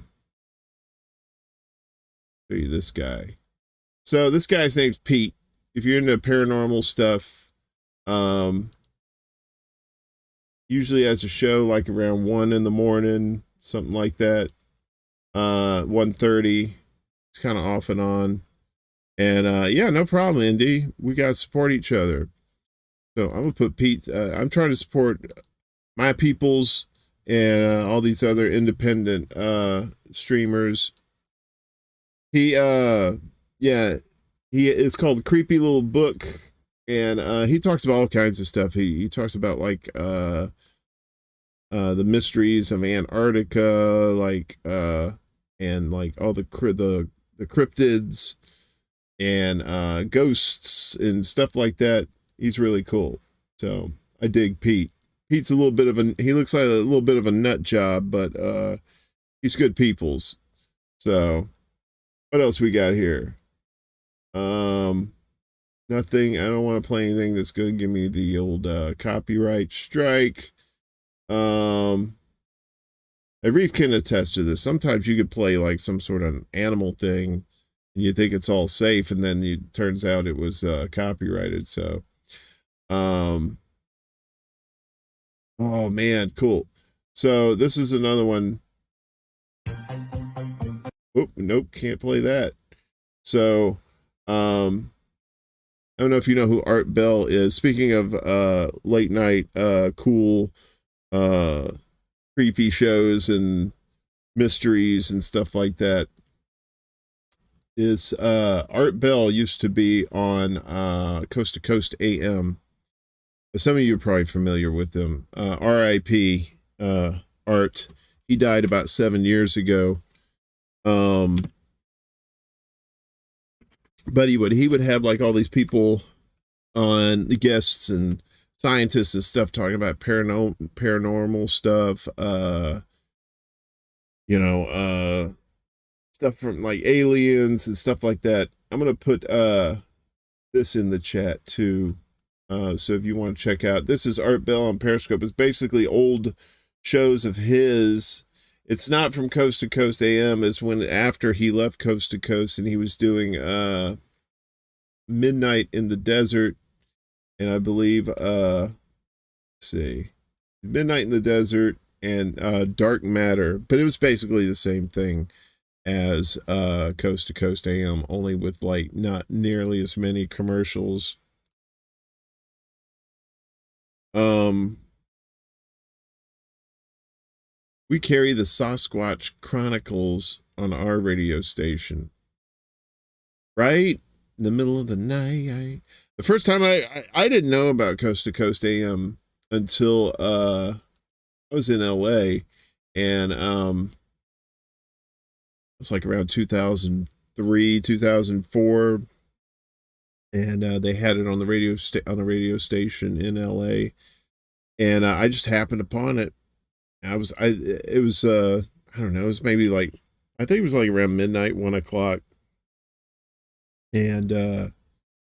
you this guy. So this guy's name's Pete. If you're into paranormal stuff, usually has a show like around 1 in the morning, something like that. 1:30. It's kind of off and on. And yeah, no problem, Indy. We gotta support each other. So I'm gonna put Pete. I'm trying to support my peoples and all these other independent streamers. Yeah, it's called Creepy Little Book, and he talks about all kinds of stuff. He talks about like the mysteries of Antarctica, like and like all the cryptids and ghosts and stuff like that. He's really cool. So I dig Pete. Pete's a little bit of he looks like a little bit of a nut job, but he's good peoples. So what else we got here? Nothing. I don't want to play anything that's going to give me the old copyright strike. Reef can attest to this. Sometimes you could play like some sort of animal thing and you think it's all safe, and then it turns out it was copyrighted. So oh man, cool. So this is another one. Oh, nope, can't play that. So I don't know if you know who Art Bell is. Speaking of late night cool creepy shows and mysteries and stuff like that, is Art Bell used to be on Coast to Coast AM. Some of you are probably familiar with him. R.I.P. Art. He died about 7 years ago. But he would have like all these people on, the guests and scientists and stuff, talking about paranormal stuff, stuff from like aliens and stuff like that. I'm gonna put this in the chat too. So if you want to check out, this is Art Bell on Periscope. It's basically old shows of his. It's not from Coast to Coast AM. It's when after he left Coast to Coast and he was doing Midnight in the Desert, and I believe let's see, Midnight in the Desert and Dark Matter, but it was basically the same thing as Coast to Coast AM, only with like not nearly as many commercials. We carry the Sasquatch Chronicles on our radio station, right in the middle of the night. The first time I didn't know about Coast to Coast AM until I was in LA, and it was like around 2003, 2004, and they had it on the radio station in LA, and I just happened upon it. I don't know, it was maybe like, I think it was like around midnight, 1 o'clock, and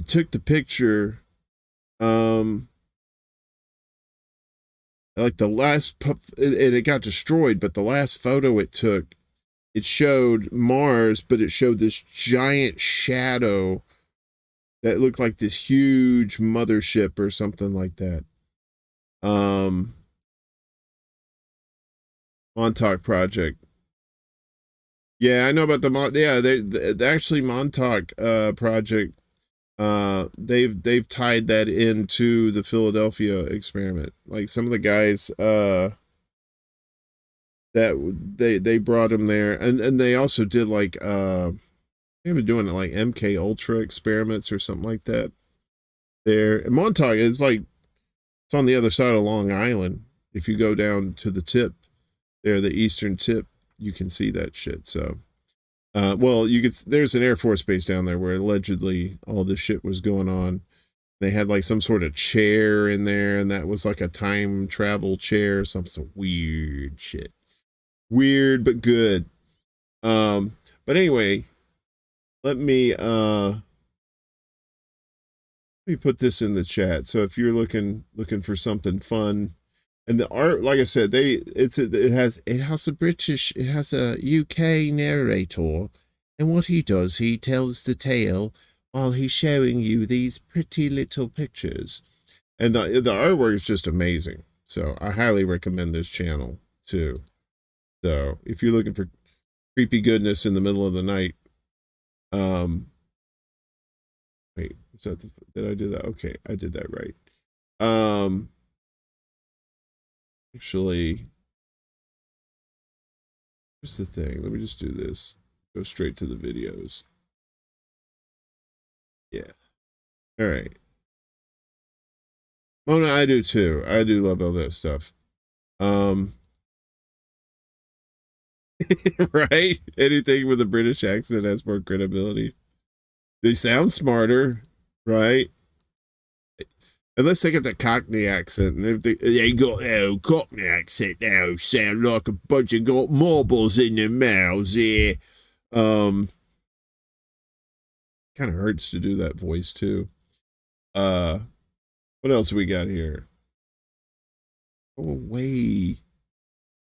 He took the picture, like the last, and it got destroyed, but the last photo it took, it showed Mars, but it showed this giant shadow that looked like this huge mothership or something like that. Montauk Project. Yeah, I know about the they actually Montauk project. They've tied that into the Philadelphia experiment. Like some of the guys that they brought him there, and they also did like they've been doing it like MK Ultra experiments or something like that. There, and Montauk is like it's on the other side of Long Island. If you go down to the tip there, the eastern tip, you can see that shit. So, well, you could. There's an Air Force base down there where allegedly all this shit was going on. They had like some sort of chair in there, and that was like a time travel chair, some weird shit. Weird but good. But anyway, let me put this in the chat. So if you're looking for something fun, and the art, like I said, it has a UK narrator, and what he does, he tells the tale while he's showing you these pretty little pictures, and the artwork is just amazing. So I highly recommend this channel too. So if you're looking for creepy goodness in the middle of the night, wait, is that did I do that? Okay, I did that right. Actually, here's the thing. Let me just do this. Go straight to the videos. Yeah. All right. Mona, I do too. I do love all that stuff. Right? Anything with a British accent has more credibility. They sound smarter, right? Unless they get the Cockney accent. And if they got a Cockney accent now, sound like a bunch of got marbles in their mouths here. Kind of hurts to do that voice too. What else we got here? Go away.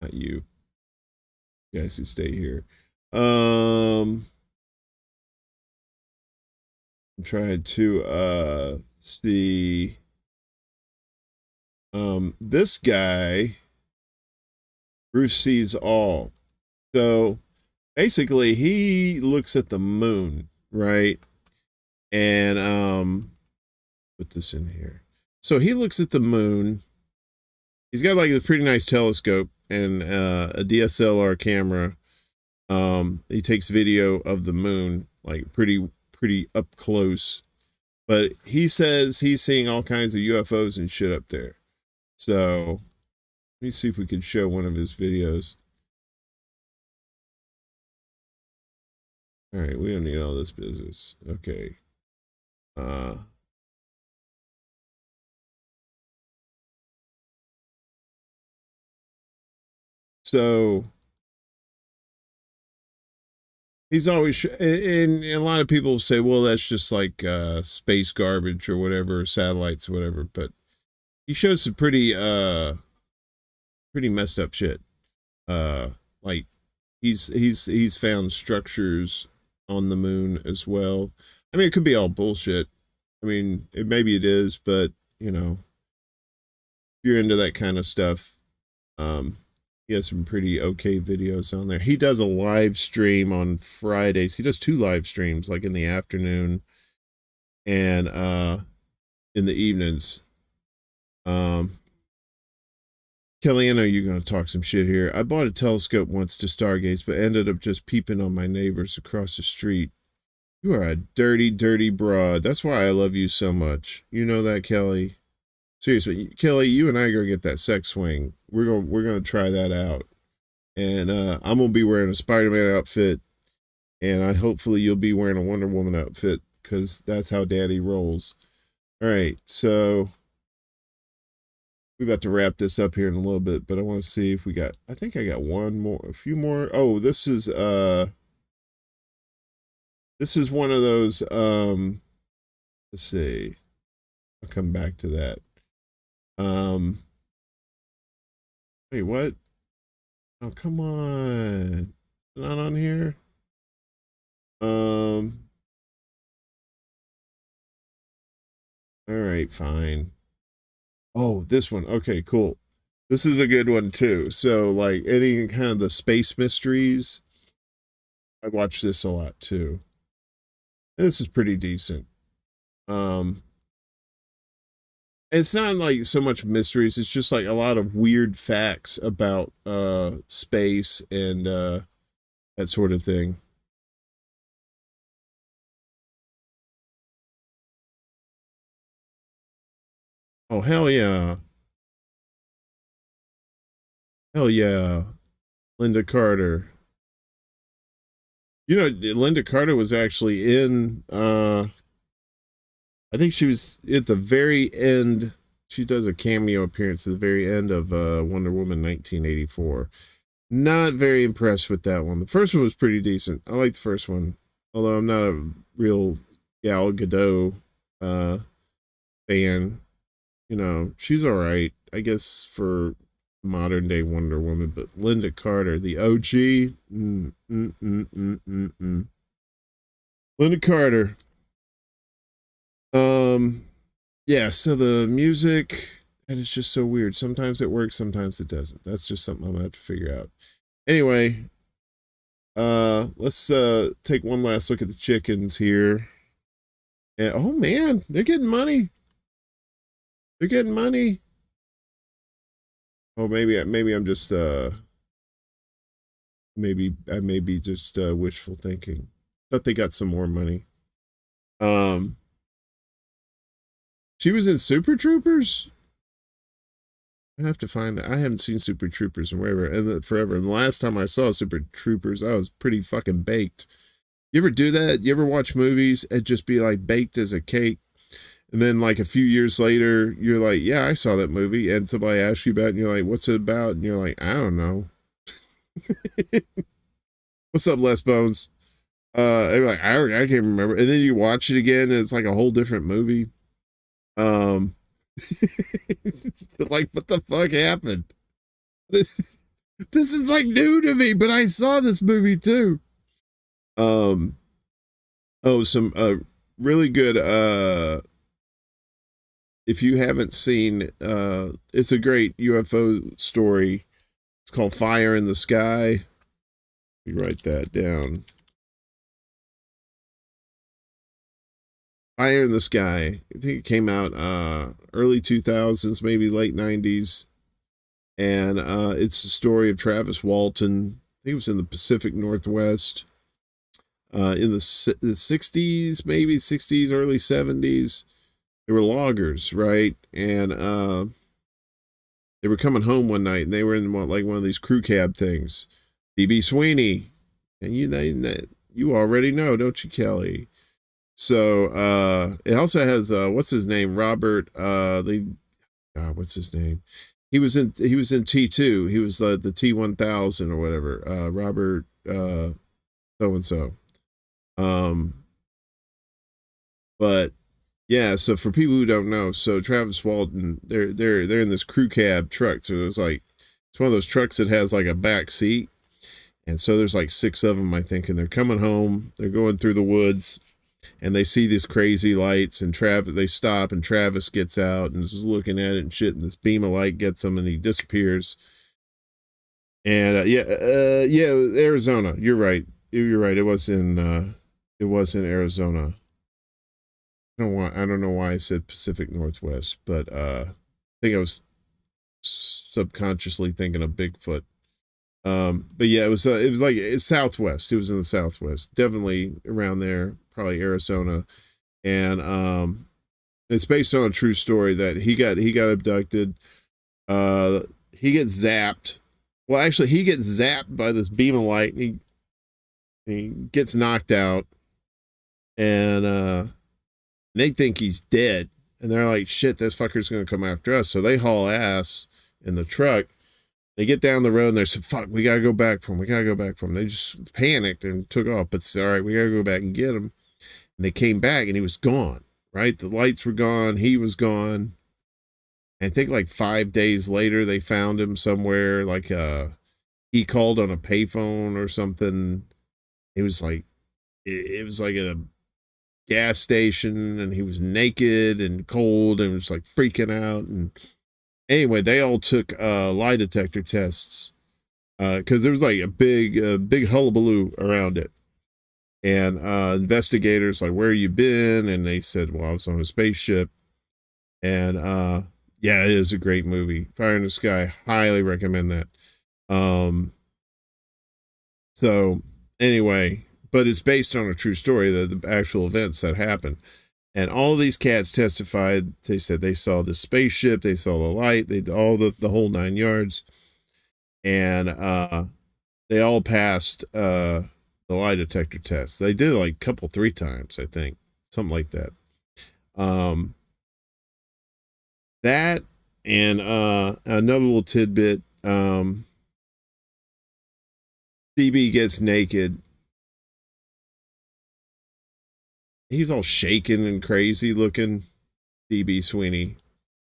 Not you. You guys who stay here. I'm trying to see this guy, Bruce Sees All. So basically he looks at the moon, right? And put this in here. So he looks at the moon. He's got like a pretty nice telescope and a DSLR camera. He takes video of the moon, like pretty up close. But he says he's seeing all kinds of UFOs and shit up there. So let me see if we can show one of his videos. All right, we don't need all this business. Okay. So he's always, and a lot of people say, well, that's just like space garbage or whatever, or satellites, or whatever. But he shows some pretty messed up shit. Like he's found structures on the moon as well. I mean, it could be all bullshit. I mean, maybe it is, but you know, if you're into that kind of stuff, he has some pretty okay videos on there. He does a live stream on Fridays. He does 2 live streams, like in the afternoon and in the evenings. Kelly, I know you're going to talk some shit here. I bought a telescope once to stargaze, but ended up just peeping on my neighbors across the street. You are a dirty, dirty broad. That's why I love you so much. You know that, Kelly? Seriously, Kelly, you and I are going to get that sex swing. We're going to try that out. And I'm going to be wearing a Spider-Man outfit. And hopefully you'll be wearing a Wonder Woman outfit, because that's how Daddy rolls. All right, so we're about to wrap this up here in a little bit, but I want to see if we got, I think I got a few more. Oh, this is one of those let's see. I'll come back to that. Wait, what? Oh, come on. Not on here. All right, fine. Oh, this one. Okay, cool. This is a good one too. So, like any kind of the space mysteries, I watch this a lot too. And this is pretty decent. Um, it's not like so much mysteries. It's just like a lot of weird facts about space and that sort of thing. Oh hell yeah, hell yeah, Linda Carter. You know, Linda Carter was actually in I think she was at the very end. She does a cameo appearance at the very end of Wonder Woman 1984. Not very impressed with that one. The first one was pretty decent. I like the first one, although I'm not a real Gal Gadot fan. You know, she's all right, I guess, for modern day Wonder Woman. But Linda Carter, the OG, Linda Carter. Um, yeah. So the music, and it's just so weird. Sometimes it works, sometimes it doesn't. That's just something I'm gonna have to figure out. Anyway, let's take one last look at the chickens here. And oh man, they're getting money. They're getting money. Oh, maybe I'm just maybe I may be just wishful thinking. Thought they got some more money. Um, she was in Super Troopers. I have to find that. I haven't seen Super Troopers in forever. And the last time I saw Super Troopers, I was pretty fucking baked. You ever do that? You ever watch movies and just be like baked as a cake? And then like a few years later, you're like, yeah, I saw that movie. And somebody asks you about it and you're like, what's it about? And you're like, I don't know. What's up, Les Bones? And you're like, I can't remember. And then you watch it again and it's like a whole different movie. Like, what the fuck happened? This is like new to me, but I saw this movie too. Oh, some really good if you haven't seen it's a great UFO story. It's called Fire in the Sky. You write that down. Fire in the Sky. I think it came out early 2000s, maybe late 90s. And it's the story of Travis Walton. I think it was in the Pacific Northwest. In the 60s, maybe 60s, early 70s. They were loggers, right? And they were coming home one night and they were in one of these crew cab things. DB Sweeney. And you already know, don't you, Kelly? So it also has what's his name? Robert what's his name? He was in T2. He was the T1000 or whatever. Robert so and so. But yeah, so for people who don't know, so Travis Walton, they're in this crew cab truck. So it's one of those trucks that has like a back seat. And so there's like 6 of them, I think, and they're coming home. They're going through the woods and they see these crazy lights and they stop and Travis gets out and is looking at it and shit. And this beam of light gets him and he disappears. And Arizona. You're right. You're right. It was in Arizona. I don't know why I said Pacific Northwest, but I think I was subconsciously thinking of Bigfoot. But yeah, it was like Southwest. It was in the Southwest, definitely around there, probably Arizona, and it's based on a true story that he got abducted. He gets zapped. Well, actually, he gets zapped by this beam of light, and he gets knocked out, and they think he's dead, and they're like, "Shit, this fucker's gonna come after us." So they haul ass in the truck. They get down the road and they said, fuck, we got to go back for him. They just panicked and took off. But it's all right, we got to go back and get him. And they came back and he was gone, right? The lights were gone. He was gone. I think like 5 days later, they found him somewhere. Like he called on a payphone or something. He was like, it was like at a gas station, and he was naked and cold and was like freaking out. And anyway, they all took lie detector tests because there was like a big hullabaloo around it. And investigators like, where you been? And they said, well, I was on a spaceship. And yeah, it is a great movie. Fire in the Sky, highly recommend that. So anyway, but it's based on a true story, the actual events that happened. And all these cats testified. They said they saw the spaceship, they saw the light, they all the whole 9 yards. And they all passed the lie detector test. They did it like a couple, 3 times, I think, something like that. That and another little tidbit. DB gets naked. He's all shaken and crazy looking. DB Sweeney.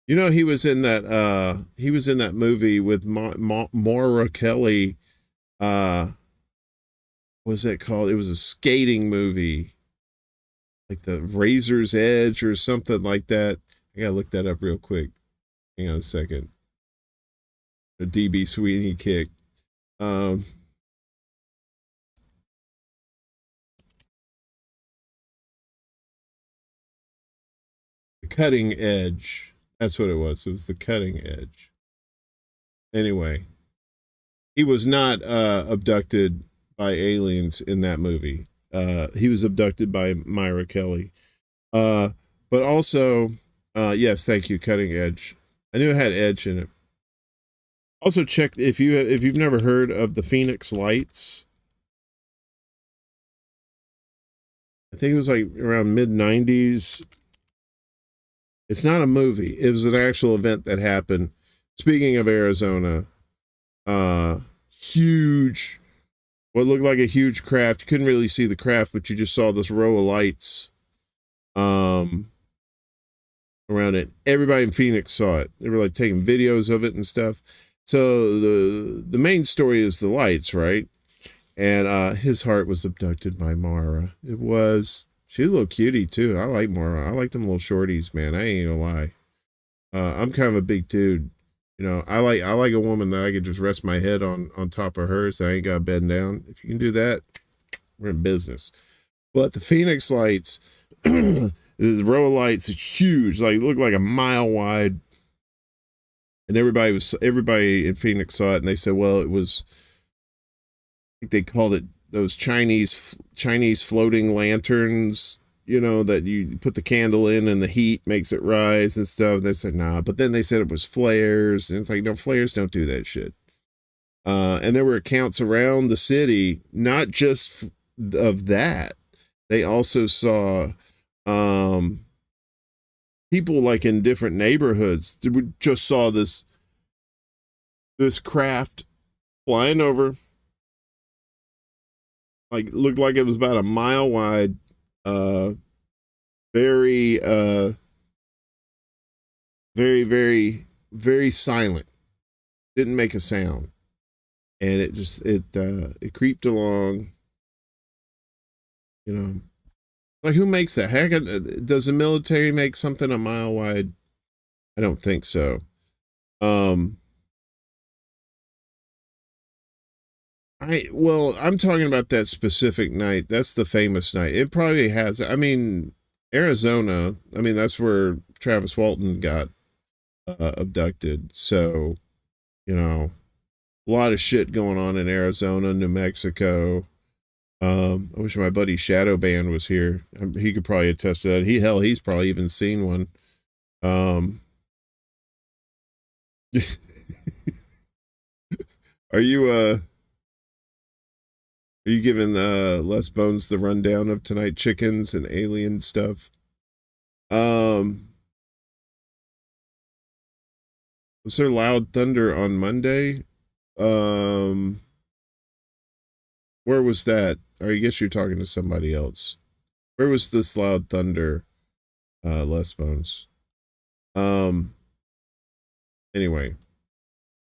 You know, he was in that movie with Maura Kelly. What's that called? It was a skating movie, like the Razor's Edge or something like that. I gotta look that up real quick. Hang on a second. A DB Sweeney kick. The Cutting Edge. That's what it was. It was The Cutting Edge. Anyway, he was not abducted by aliens in that movie. He was abducted by Myra Kelly. But also, yes, thank you, Cutting Edge. I knew it had edge in it. Also, check if you've never heard of the Phoenix Lights. I think it was like around mid-90s. It's not a movie. It was an actual event that happened. Speaking of Arizona, huge, what looked like a huge craft. You couldn't really see the craft, but you just saw this row of lights around it. Everybody in Phoenix saw it. They were like taking videos of it and stuff. So the main story is the lights, right? And his heart was abducted by Mara. It was. She's a little cutie too. I like Mara. I like them little shorties, man. I ain't gonna lie. I'm kind of a big dude. You know, I like a woman that I could just rest my head on top of hers. I ain't got to bend down. If you can do that, we're in business. But the Phoenix Lights, this row of lights is huge. Like, looked like a mile wide. And everybody in Phoenix saw it, and they said, well, it was, I think they called it those Chinese floating lanterns, you know, that you put the candle in and the heat makes it rise and stuff. They said, nah, but then they said it was flares. And it's like, no, flares don't do that shit. And there were accounts around the city, not just of that. They also saw people like in different neighborhoods. We just saw this craft flying over, like looked like it was about a mile wide, very very very silent, didn't make a sound, and it creeped along, you know, like who makes that? Heck, does the military make something a mile wide? I don't think so. I'm talking about that specific night. That's the famous night. It probably has. I mean, Arizona. I mean, that's where Travis Walton got abducted. So, you know, a lot of shit going on in Arizona, New Mexico. I wish my buddy Shadow Band was here. He could probably attest to that. He's probably even seen one. Are you giving Les Bones the rundown of tonight, chickens and alien stuff? Was there loud thunder on Monday? Where was that? Or I guess you're talking to somebody else. Where was this loud thunder? Les Bones. Anyway,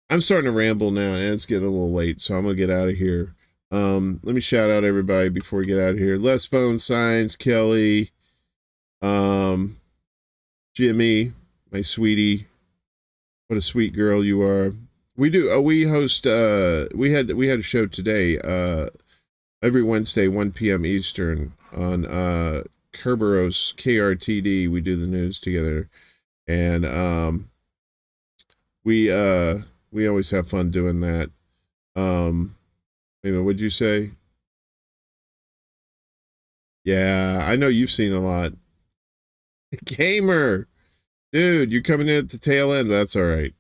I'm starting to ramble now, and it's getting a little late, so I'm gonna get out of here. Let me shout out everybody before we get out of here. Les Bones, Signs, Kelly, Jimmy, my sweetie. What a sweet girl you are. We host we had a show today, every Wednesday, 1 p.m. Eastern on Kerberos KRTD. We do the news together. And we always have fun doing that. What'd you say? Yeah, I know you've seen a lot. Gamer, dude, you're coming in at the tail end. That's all right.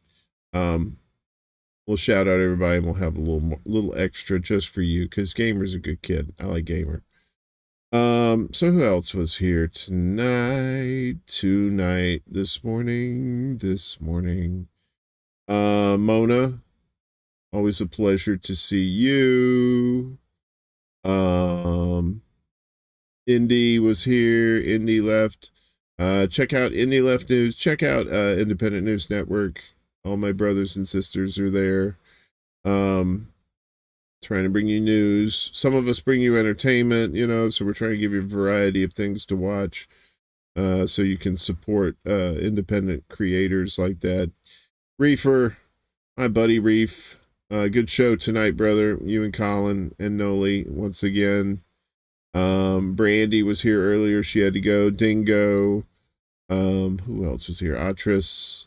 We'll shout out everybody, and we'll have a little extra just for you, because Gamer's a good kid. I like Gamer. So who else was here tonight? This morning. Mona, always a pleasure to see you. Indy was here. Indy left. Check out Indy Left News. Check out Independent News Network. All my brothers and sisters are there. Trying to bring you news. Some of us bring you entertainment, so we're trying to give you a variety of things to watch, so you can support independent creators like that. Reefer, my buddy Reef, good show tonight, brother. You and Colin and Noli once again. Brandy was here earlier. She had to go. Dingo. Who else was here? Atris.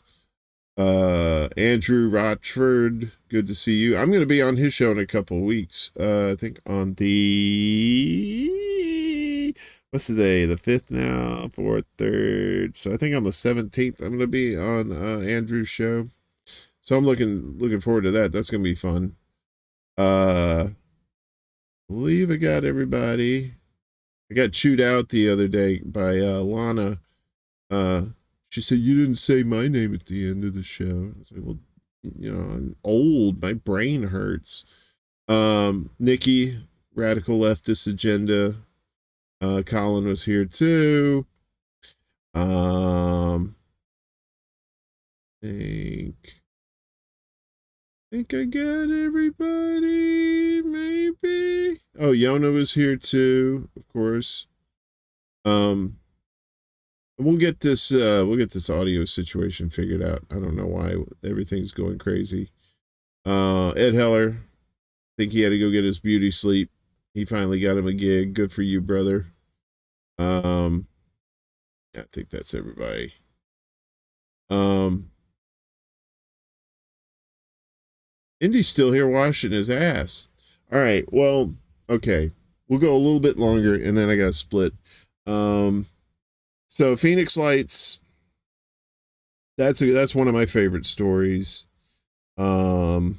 Andrew Rochford, good to see you. I'm going to be on his show in a couple of weeks. I think on the, what's the day? The 5th now, 4th, 3rd. So I think on the 17th, I'm going to be on Andrew's show. So I'm looking forward to that. That's going to be fun. I believe I got everybody. I got chewed out the other day by Lana. She said, "You didn't say my name at the end of the show." I was like, well, I'm old. My brain hurts. Nikki, Radical Leftist Agenda. Colin was here too. I think I got everybody, maybe. Oh, Yona was here too, of course. We'll get this audio situation figured out. I don't know why everything's going crazy. Ed Heller, I think he had to go get his beauty sleep. He finally got him a gig. Good for you, brother. I think that's everybody. Indy's still here washing his ass. All right, well, okay. We'll go a little bit longer, and then I got to split. So Phoenix Lights, that's one of my favorite stories. Coming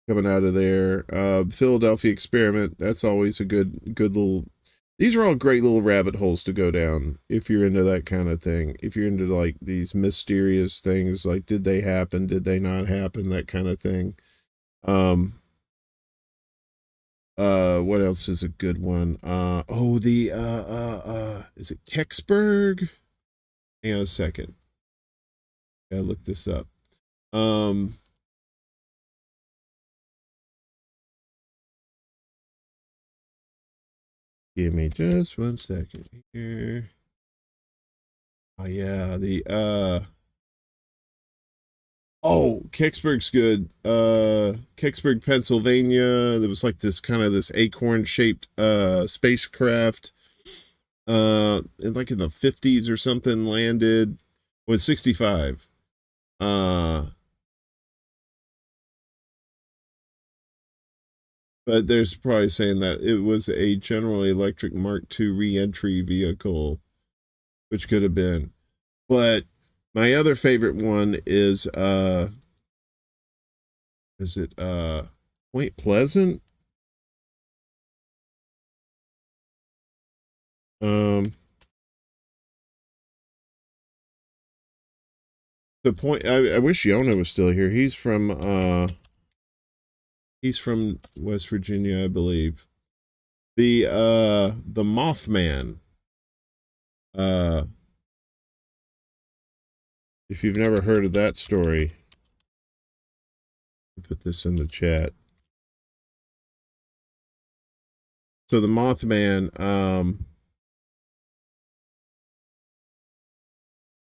out of there. Philadelphia Experiment, that's always a good little, these are all great little rabbit holes to go down if you're into that kind of thing. If you're into like these mysterious things, like did they happen, did they not happen, that kind of thing. What else is a good one? Is it Kecksburg? Hang on a second. Gotta look this up. Give me just 1 second here. Oh yeah, Kecksburg's good. Kecksburg, Pennsylvania. There was like this acorn shaped spacecraft in the 50s or something, landed with 65. But there's probably saying that it was a General Electric Mark II re-entry vehicle, which could have been. But my other favorite one is it Point Pleasant? The point, I wish Yona was still here. He's from West Virginia, I believe. The Mothman. If you've never heard of that story, I'll put this in the chat. So the Mothman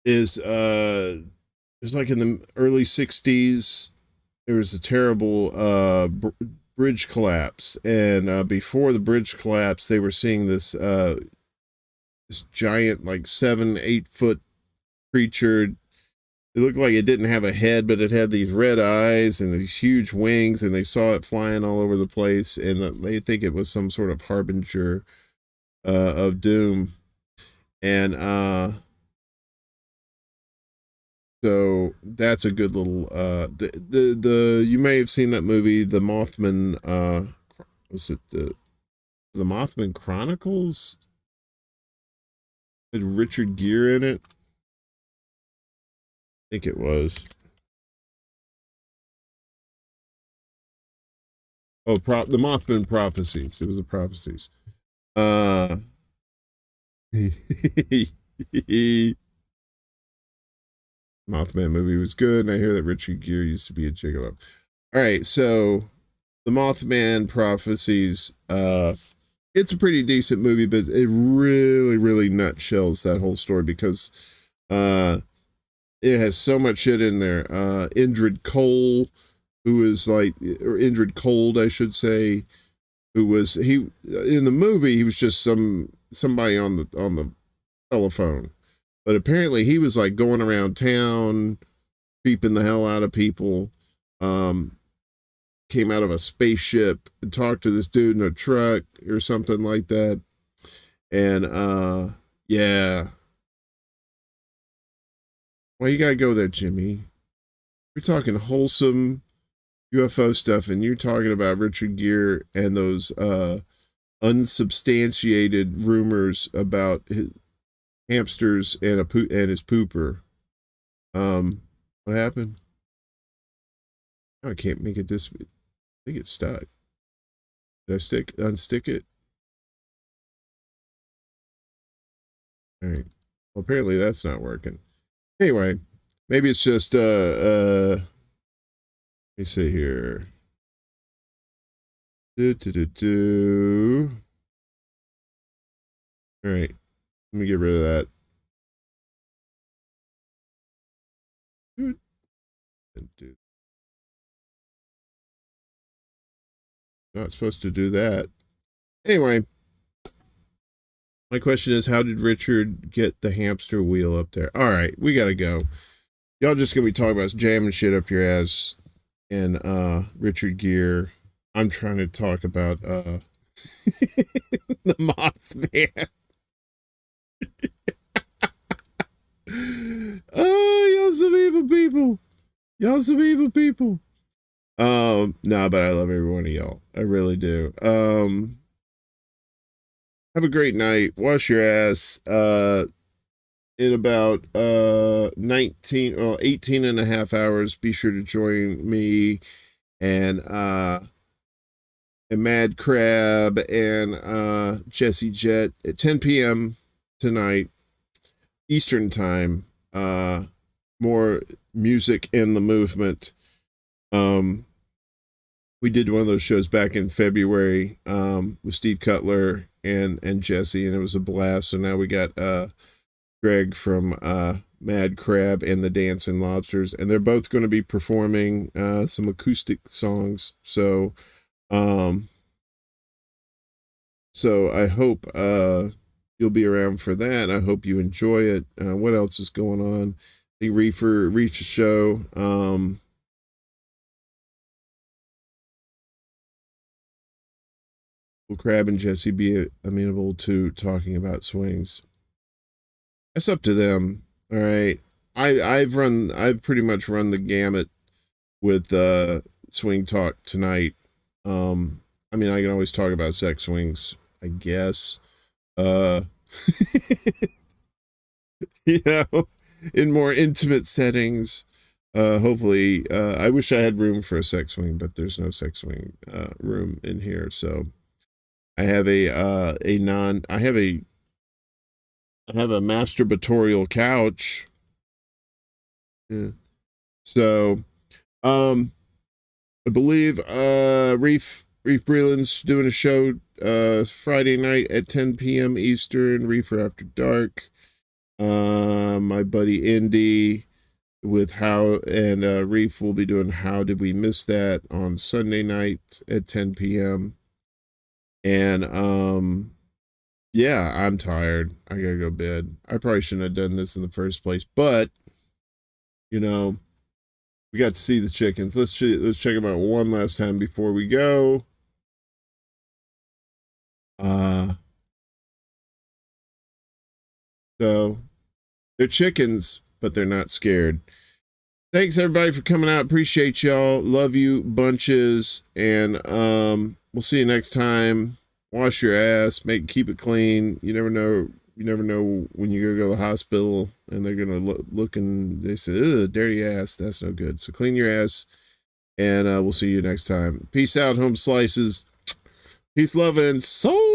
is it's like in the early 60s. There was a terrible bridge collapse, and before the bridge collapse, they were seeing this giant, like 7-8 foot creature. It looked like it didn't have a head, but it had these red eyes and these huge wings, and they saw it flying all over the place, and they think it was some sort of harbinger of doom. And so that's a good little the you may have seen that movie, The Mothman, was it the Mothman Chronicles? Had Richard Gere in it? I think it was. Oh, the Mothman Prophecies. It was the Prophecies. Mothman movie was good, and I hear that Richard Gere used to be a gigolo. All right, so the Mothman Prophecies, it's a pretty decent movie, but it really, really nutshells that whole story because it has so much shit in there. Indrid Cole, who is like, or Indrid Cold, I should say, who was, he in the movie, he was just somebody on the telephone. But apparently he was like going around town, creeping the hell out of people. Came out of a spaceship and talked to this dude in a truck or something like that. And yeah. Why you gotta go there, Jimmy? We're talking wholesome UFO stuff, and you're talking about Richard Gere and those unsubstantiated rumors about his hamsters and his pooper. What happened? Oh, I can't make it this. I think it's stuck. Did I unstick it? All right. Well, apparently that's not working. Anyway, maybe it's just let me see here. All right. Let me get rid of that. Not supposed to do that. Anyway, my question is, how did Richard get the hamster wheel up there? All right, we gotta go. Y'all just gonna be talking about jamming shit up your ass and Richard Gere. I'm trying to talk about the Mothman. Oh, y'all some evil people. Y'all some evil people. No, but I love every one of y'all. I really do. Have a great night. Wash your ass. In about 18 and a half hours, be sure to join me and Mad Crab and Jesse Jet at 10 p.m. tonight, Eastern time. More music in the movement. We did one of those shows back in February with Steve Cutler and Jesse, and it was a blast. So now we got Greg from Mad Crab and the Dancing Lobsters, and they're both going to be performing some acoustic songs. So I hope you'll be around for that. I hope you enjoy it. What else is going on? The Reefer show. Will Crab and Jesse be amenable to talking about swings? That's up to them. All right. I've pretty much run the gamut with swing talk tonight. I mean, I can always talk about sex swings, I guess. You know, in more intimate settings. Hopefully, I wish I had room for a sex swing, but there's no sex swing room in here. So I have a I have a masturbatorial couch. Yeah. So, I believe Reef Breland's doing a show Friday night at 10 p.m. Eastern, Reefer After Dark. My buddy Indy with How and Reef will be doing How Did We Miss That on Sunday night at 10 p.m. And yeah, I'm tired. I gotta go to bed. I probably shouldn't have done this in the first place, but you know, we got to see the chickens. Let's check them out one last time before we go. So they're chickens, but they're not scared. Thanks everybody for coming out. Appreciate y'all. Love you bunches. And we'll see you next time. Wash your ass. Keep it clean. You never know. You never know when you go to the hospital and they're gonna look and they say, "Ugh, dirty ass." That's no good. So clean your ass. And we'll see you next time. Peace out, home slices. Peace, love, and soul.